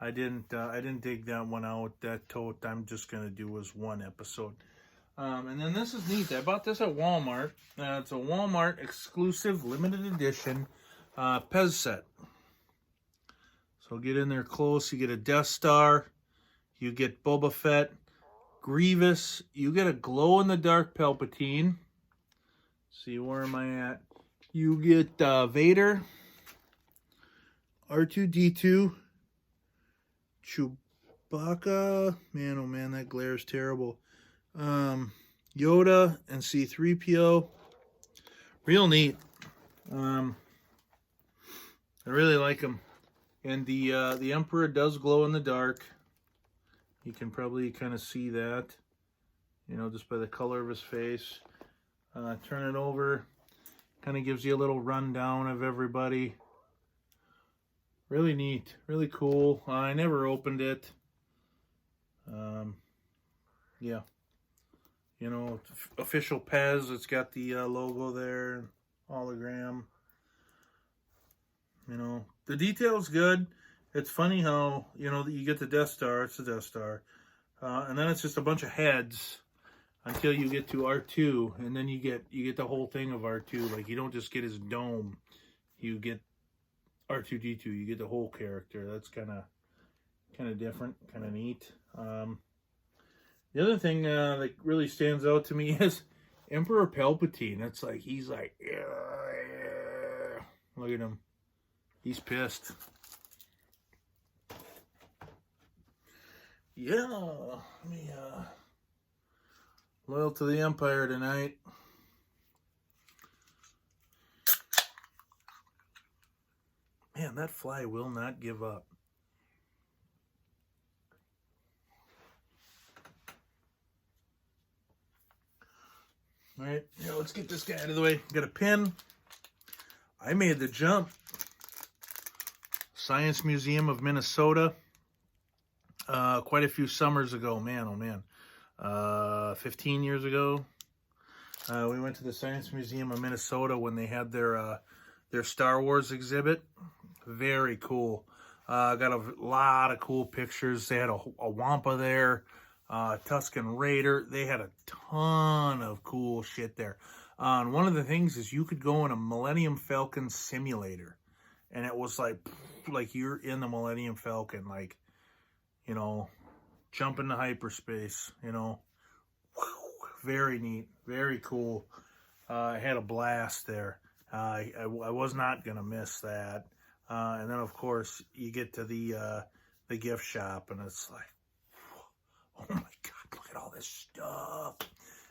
I didn't dig that one out. That tote I'm just going to do as one episode. And then this is neat. I bought this at Walmart. It's a Walmart exclusive limited edition Pez set. So get in there close. You get a Death Star. You get Boba Fett. Grievous. You get a glow-in-the-dark Palpatine. See, where am I at? You get Vader. R2-D2. Chewbacca. Man, oh man, that glare is terrible. Yoda and C3po. Real neat. I really like them. And the Emperor does glow in the dark. You can probably kind of see that, you know, just by the color of his face. Turn it over. Kind of gives you a little rundown of everybody. Really neat. Really cool. I never opened it. Yeah. You know, official Pez. It's got the logo there. Hologram. You know, the detail's good. It's funny how, you know, you get the Death Star. It's the Death Star. And then it's just a bunch of heads until you get to R2. And then you get the whole thing of R2. Like, you don't just get his dome. You get R2-D2. You get the whole character. That's kind of different. Kind of neat. The other thing that really stands out to me is Emperor Palpatine. It's like, he's like, yeah. Look at him. He's pissed. Yeah, let me, loyal to the Empire tonight. Man, that fly will not give up. All right, here, let's get this guy out of the way. Got a pin. I made the jump. Science Museum of Minnesota. Quite a few summers ago, man, oh man, 15 years ago, we went to the Science Museum of Minnesota when they had their Star Wars exhibit. Very cool. Got a lot of cool pictures. They had a Wampa there, Tusken Raider. They had a ton of cool shit there. And one of the things is you could go in a Millennium Falcon simulator, and it was like you're in the Millennium Falcon, like, you know, jump into hyperspace, you know. Very neat, very cool. I had a blast there. I was not going to miss that. And then, of course, you get to the gift shop, and it's like, oh my God, look at all this stuff.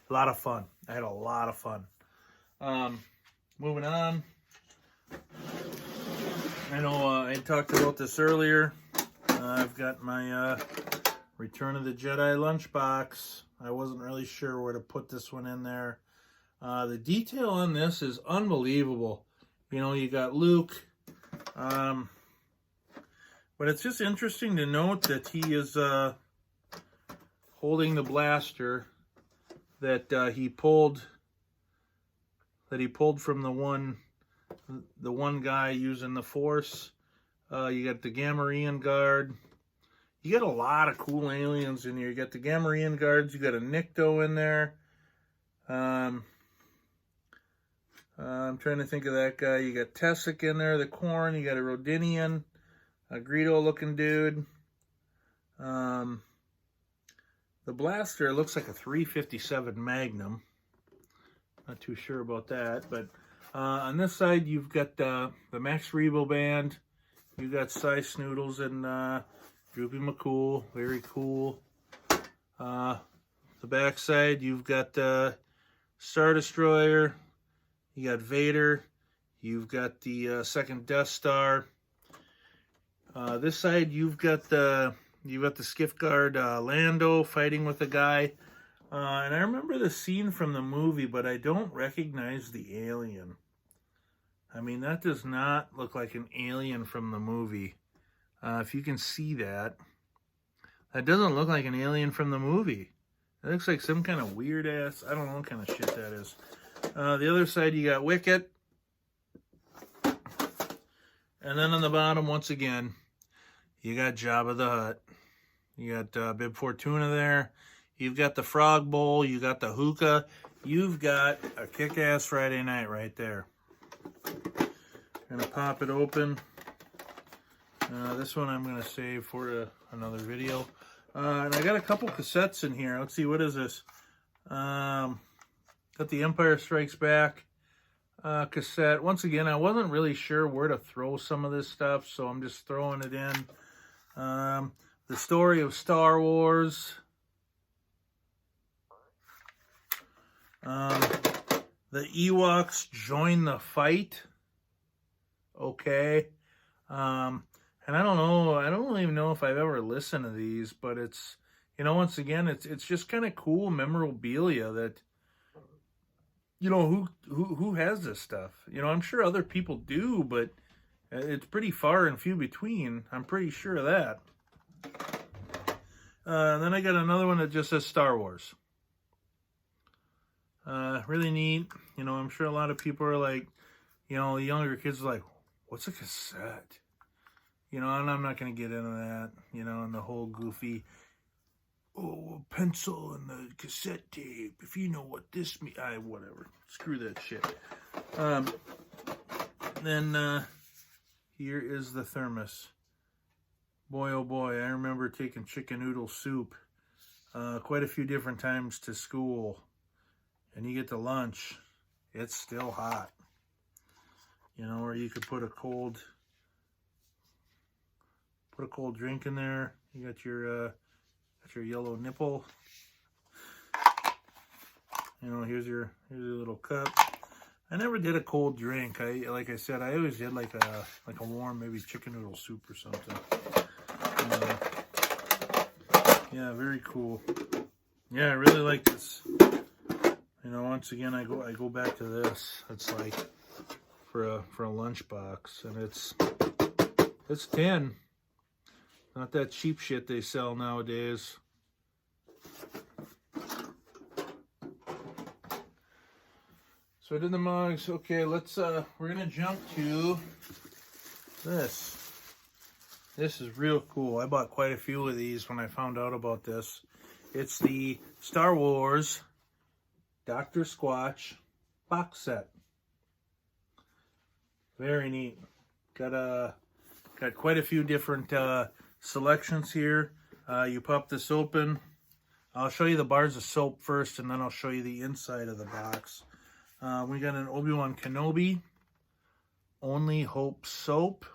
A lot of fun. I had a lot of fun. Moving on. I know I talked about this earlier. I've got my Return of the Jedi lunchbox. I wasn't really sure where to put this one in there. The detail on this is unbelievable. You know, you got Luke. But it's just interesting to note that he is holding the blaster that he pulled from the one guy using the Force. You got the Gamorrean Guard. You got a lot of cool aliens in here. You got the Gamorrean Guards. You got a Nikto in there. I'm trying to think of that guy. You got Tessic in there, the Corn. You got a Rodinian, a Greedo-looking dude. The blaster looks like a 357 Magnum. Not too sure about that, but on this side you've got the Max Rebo Band. You got Cy Snoodles and Droopy McCool. Very cool. The back side, you've got Star Destroyer. You got Vader. You've got the second Death Star. This side, you've got the Skiff Guard Lando fighting with a guy. And I remember the scene from the movie, but I don't recognize the alien. I mean, that does not look like an alien from the movie. If you can see that, that doesn't look like an alien from the movie. It looks like some kind of weird ass, I don't know what kind of shit that is. The other side, you got Wicket. And then on the bottom, once again, you got Jabba the Hutt. You got Bib Fortuna there. You've got the Frog Bowl. You got the hookah. You've got a kick-ass Friday night right there. Gonna pop it open. This one I'm gonna save for another video. And I got a couple cassettes in here. Let's see, what is this? Got the Empire Strikes Back cassette. Once again, I wasn't really sure where to throw some of this stuff, so I'm just throwing it in. The Story of Star Wars. The Ewoks Join the Fight. Okay. And I don't know, I don't even know if I've ever listened to these, but it's, you know, once again, it's just kind of cool memorabilia that, you know, who has this stuff? You know, I'm sure other people do, but it's pretty far and few between. I'm pretty sure of that. Then I got another one that just says Star Wars. Really neat. You know, I'm sure a lot of people are like, you know, the younger kids are like, what's a cassette? You know, and I'm not going to get into that, you know, and the whole goofy, oh, a pencil and the cassette tape, if you know what this means, whatever. Screw that shit. Then here is the thermos. Boy, oh boy, I remember taking chicken noodle soup quite a few different times to school. And you get to lunch, it's still hot. You know, or you could put a cold drink in there. You got your yellow nipple. You know, here's your little cup. I never did a cold drink. Like I said, I always did like a warm, maybe chicken noodle soup or something. Yeah, very cool. Yeah, I really like this. You know, once again, I go back to this. It's like for a lunchbox, and it's tin. Not that cheap shit they sell nowadays. So I did the mugs. Okay, let's we're gonna jump to this. This is real cool. I bought quite a few of these when I found out about this. It's the Star Wars Dr. Squatch box set. Very neat. Got quite a few different selections here. You pop this open. I'll show you the bars of soap first, and then I'll show you the inside of the box. We got an Obi-Wan Kenobi Only Hope soap.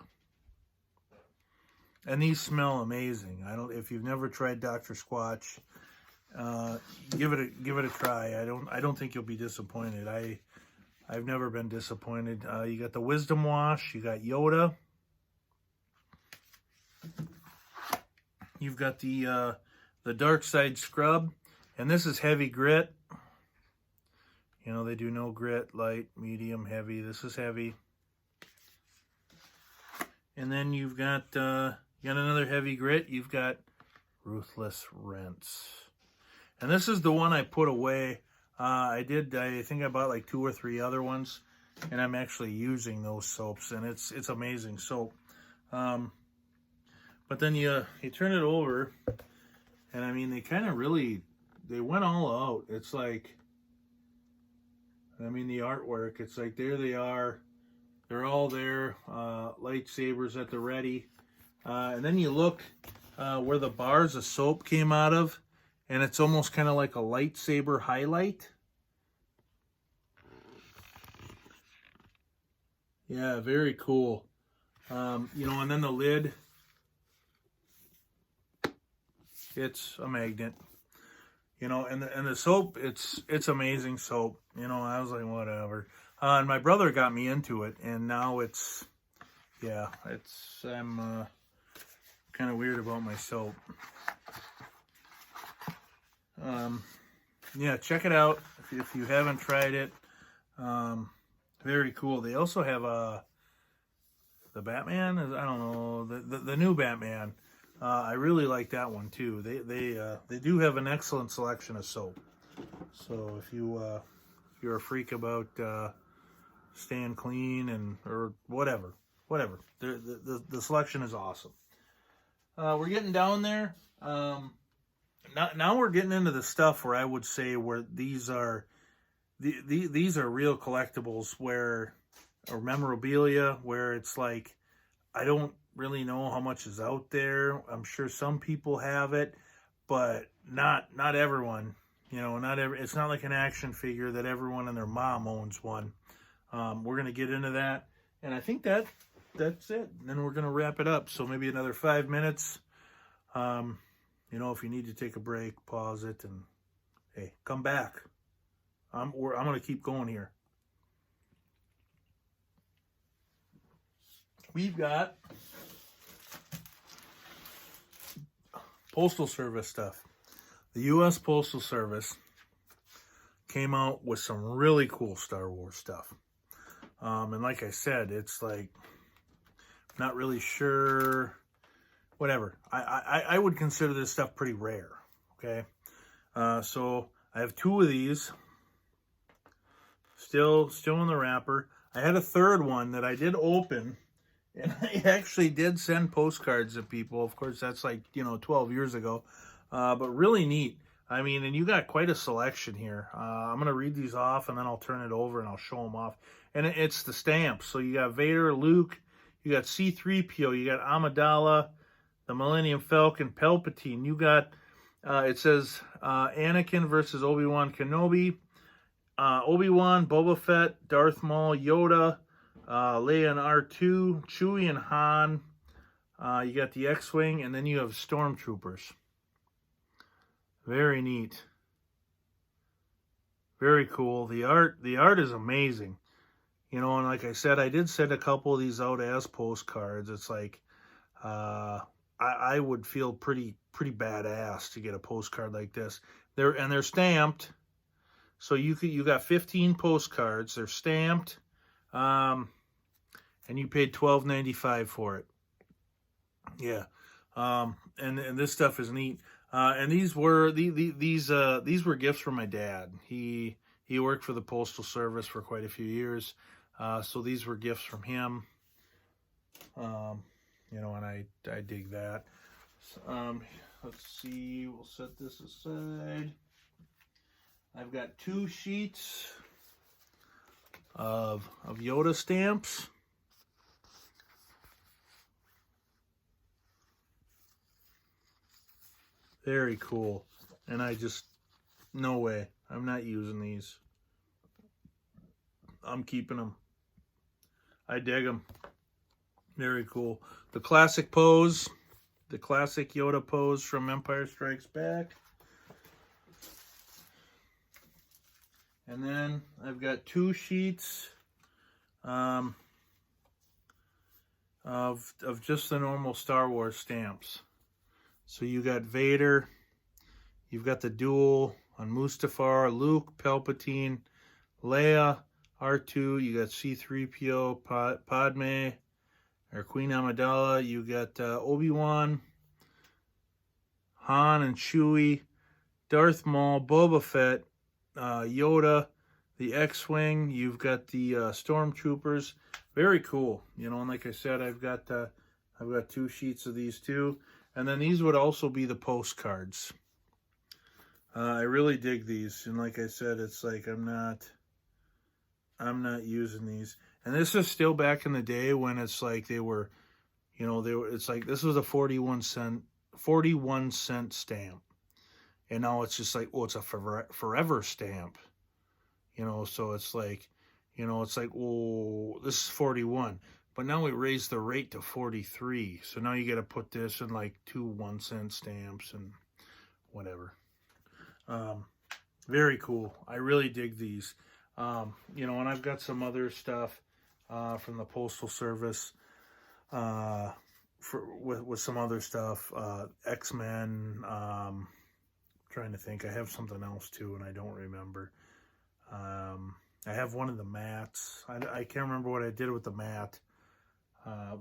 And these smell amazing. If you've never tried Dr. Squatch, give it a try. I don't think you'll be disappointed. I've never been disappointed. You got the Wisdom Wash, you got Yoda. You've got the Dark Side Scrub, and this is heavy grit. You know, they do no grit, light, medium, heavy. This is heavy. And then you've got another heavy grit. You've got Ruthless Rinse. And this is the one I put away. I think I bought like 2 or 3 other ones, and I'm actually using those soaps, and it's amazing soap. But then you turn it over, and I mean, they went all out. It's like, I mean, the artwork, it's like, there they are. They're all there, lightsabers at the ready. And then you look where the bars of soap came out of, and it's almost kind of like a lightsaber highlight. Yeah, very cool. You know, and then the lid, it's a magnet. You know, and the soap, it's amazing soap. You know, I was like, whatever. And my brother got me into it, and now I'm kind of weird about my soap. Yeah, check it out if you haven't tried it. Very cool. They also have the Batman. I don't know, the new Batman. I really like that one too. They do have an excellent selection of soap. So if you're a freak about staying clean and or whatever, the selection is awesome. We're getting down there. Now we're getting into the stuff where I would say where these are these are real collectibles or memorabilia where it's like I don't really know how much is out there. I'm sure some people have it, but not everyone. It's not like an action figure that everyone and their mom owns one. We're gonna get into that, and I think that's it. And then we're gonna wrap it up. So maybe another 5 minutes. If you need to take a break, pause it, and hey, come back. I'm gonna keep going here. We've got Postal Service stuff. The U.S. Postal Service came out with some really cool Star Wars stuff. And like I said, it's like, not really sure, whatever. I would consider this stuff pretty rare, okay? So I have 2 of these, still in the wrapper. I had a third one that I did open, and I actually did send postcards to people. Of course, that's like, 12 years ago. But really neat. I mean, and you got quite a selection here. I'm going to read these off, and then I'll turn it over, and I'll show them off. And it's the stamps. So you got Vader, Luke, you got C3PO, you got Amidala, the Millennium Falcon, Palpatine. You got, it says Anakin versus Obi-Wan Kenobi, Obi-Wan, Boba Fett, Darth Maul, Yoda, Leia and R2, Chewie and Han. You got the X-Wing, and then you have Stormtroopers. Very neat. Very cool. The art is amazing. And like I said, I did send a couple of these out as postcards. It's like, I would feel pretty badass to get a postcard like this. They're stamped. So you got 15 postcards. They're stamped. And you paid $12.95 for it. Yeah. And this stuff is neat. And these were gifts from my dad. He worked for the Postal Service for quite a few years. So these were gifts from him. And I dig that. So, let's see, we'll set this aside. I've got 2 sheets of Yoda stamps. Very cool. And no way. I'm not using these. I'm keeping them. I dig them. Very cool. The classic pose. The classic Yoda pose from Empire Strikes Back. And then I've got 2 sheets of just the normal Star Wars stamps. So you got Vader, you've got the duel on Mustafar, Luke, Palpatine, Leia, R2, you got C3PO, Padme, or Queen Amidala, you got Obi-Wan, Han and Chewie, Darth Maul, Boba Fett, Yoda, the X-Wing, you've got the Stormtroopers. Very cool. And like I said, I've got 2 sheets of these too. And then these would also be the postcards. I really dig these. And like I said, it's like I'm not using these. And this is still back in the day when it's like it's like this was a 41 cent stamp. And now it's just like, it's a forever stamp. So it's like, this is 41. But now we raised the rate to 43. So now you got to put this in like 2 1-cent stamps and whatever. Very cool. I really dig these. And I've got some other stuff from the Postal Service with some other stuff. X-Men. Trying to think. I have something else too, and I don't remember. I have one of the mats. I can't remember what I did with the mat.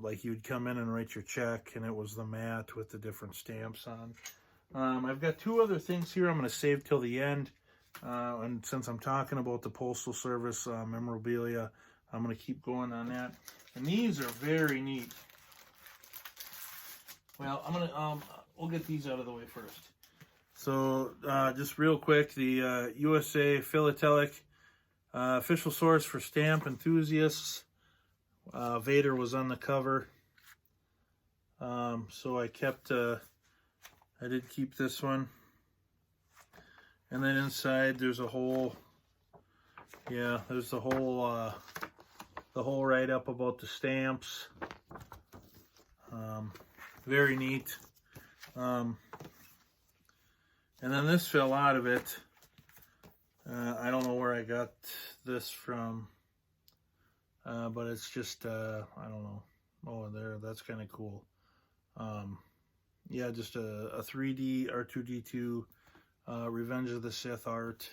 Like you'd come in and write your check, and it was the mat with the different stamps on. I've got two other things here I'm going to save till the end. And since I'm talking about the Postal Service memorabilia, I'm going to keep going on that. And these are very neat. Well, we'll get these out of the way first. So, just real quick, the USA Philatelic official source for stamp enthusiasts. Vader was on the cover. So I did keep this one. And then inside there's a whole, there's the whole write-up about the stamps. Very neat. And then this fell out of it. I don't know where I got this from. But it's just, I don't know. Oh, there, that's kind of cool. Yeah, just a 3D R2-D2 Revenge of the Sith art.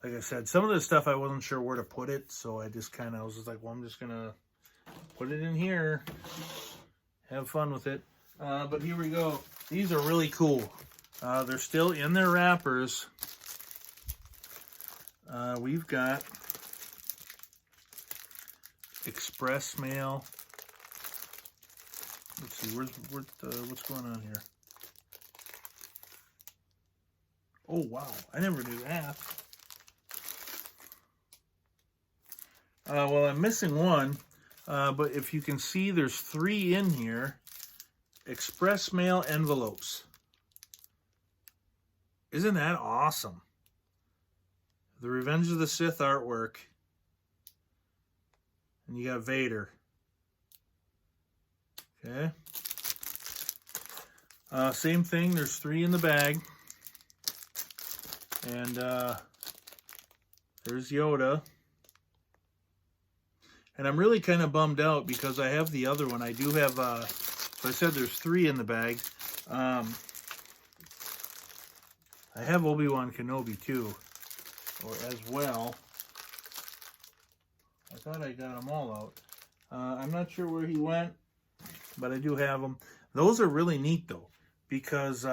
Like I said, some of this stuff I wasn't sure where to put it, so I just kind of was just like, well, I'm just going to put it in here. Have fun with it. But here we go. These are really cool. They're still in their wrappers. We've got express mail. Let's see, what's going on here? Oh, wow. I never knew that. Well, I'm missing one. But if you can see, there's 3 in here. Express mail envelopes. Isn't that awesome? The Revenge of the Sith artwork. And you got Vader. Okay. Same thing. There's 3 in the bag. And there's Yoda. And I'm really kind of bummed out because I have the other one. I do have, so I said there's 3 in the bag. I have Obi-Wan Kenobi too, or as well. I thought I got them all out. I'm not sure where he went, but I do have them. Those are really neat though, because,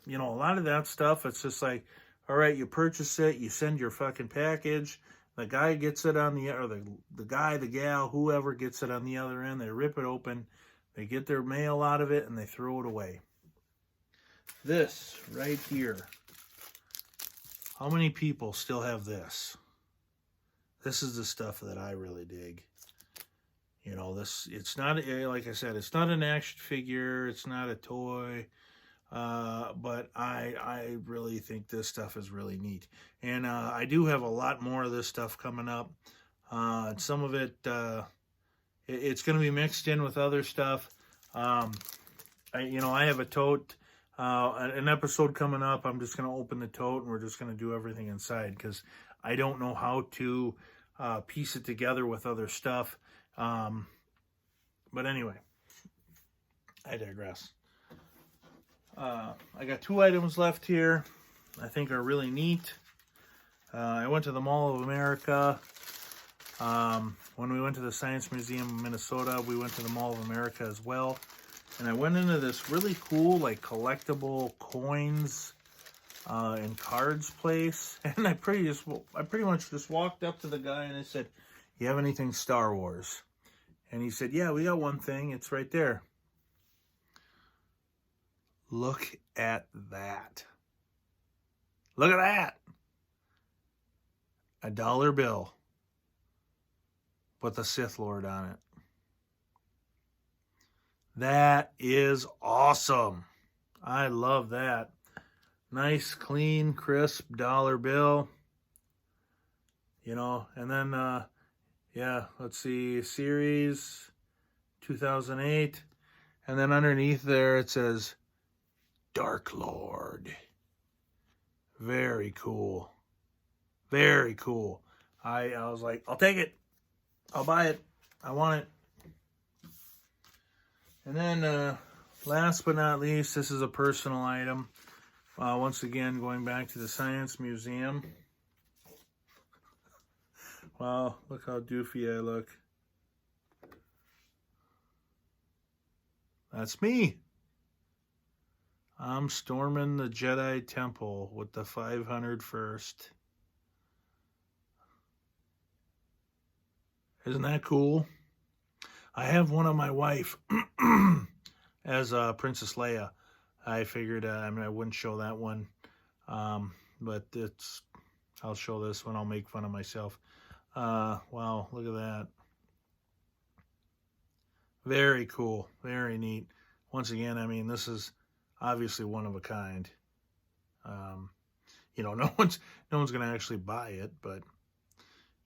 you know, a lot of that stuff, it's just like, all right, you purchase it, you send your fucking package, the guy gets it on the, or the guy, the gal, whoever gets it on the other end, they rip it open, they get their mail out of it, and they throw it away. This right here, how many people still have this? This is the stuff that I really dig. You know, this, it's not, like I said, it's not an action figure, it's not a toy, but I really think this stuff is really neat. And I do have a lot more of this stuff coming up. Some of it, it's going to be mixed in with other stuff. I have a tote, an episode coming up. I'm just going to open the tote and we're just going to do everything inside because I don't know how to piece it together with other stuff. But anyway, I digress. I got 2 items left here I think are really neat. I went to the Mall of America. When we went to the Science Museum in Minnesota, we went to the Mall of America as well. And I went into this really cool, like, collectible coins and cards place. And I pretty much just walked up to the guy and I said, "You have anything Star Wars?" And he said, "Yeah, we got one thing. It's right there." Look at that. Look at that. A dollar bill with a Sith Lord on it. That is awesome. I love that. Nice, clean, crisp dollar bill. You know, and then, let's see, series 2008. And then underneath there it says Dark Lord. Very cool. Very cool. I was like, I'll take it. I'll buy it. I want it. And then, last but not least, this is a personal item. Once again, going back to the Science Museum. Wow, look how doofy I look. That's me. I'm storming the Jedi Temple with the 500 first. Isn't that cool? I have one of my wife as Princess Leia. I figured, I wouldn't show that one, but I'll show this one. I'll make fun of myself. Wow, look at that. Very cool, very neat. Once again, I mean, this is obviously one of a kind. You know, no one's gonna actually buy it, but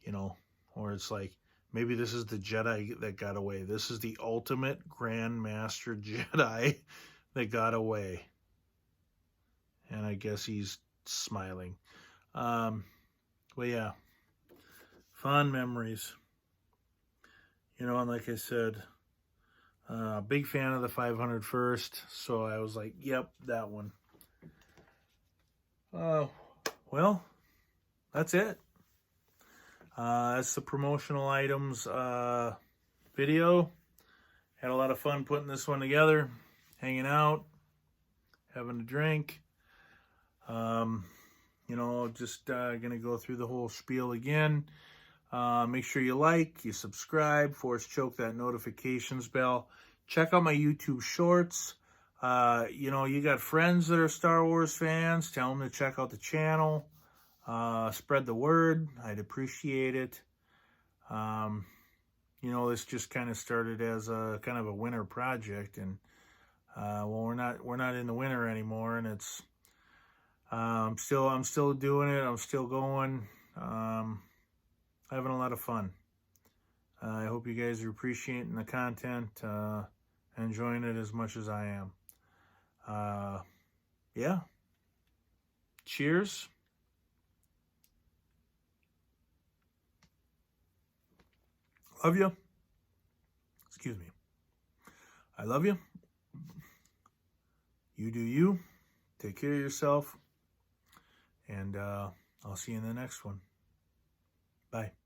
you know, or it's like maybe this is the Jedi that got away. This is the ultimate Grand Master Jedi that got away, and I guess he's smiling. Well, yeah, fond memories. You know, and like I said, big fan of the 500 first, so I was like, yep, that one. Well, that's it. That's the promotional items video. Had a lot of fun putting this one together, hanging out, having a drink. You know, just gonna go through the whole spiel again. Make sure you like, you subscribe, force choke that notifications bell. Check out my YouTube shorts. You know, you got friends that are Star Wars fans, tell them to check out the channel. Spread the word. I'd appreciate it. You know, this just kind of started as a kind of a winter project, and well, we're not in the winter anymore, and it's I'm still doing it. I'm still going. Having a lot of fun. I hope you guys are appreciating the content, enjoying it as much as I am. Yeah. Cheers. Love you. Excuse me. I love you. You do you. Take care of yourself. And I'll see you in the next one. Bye.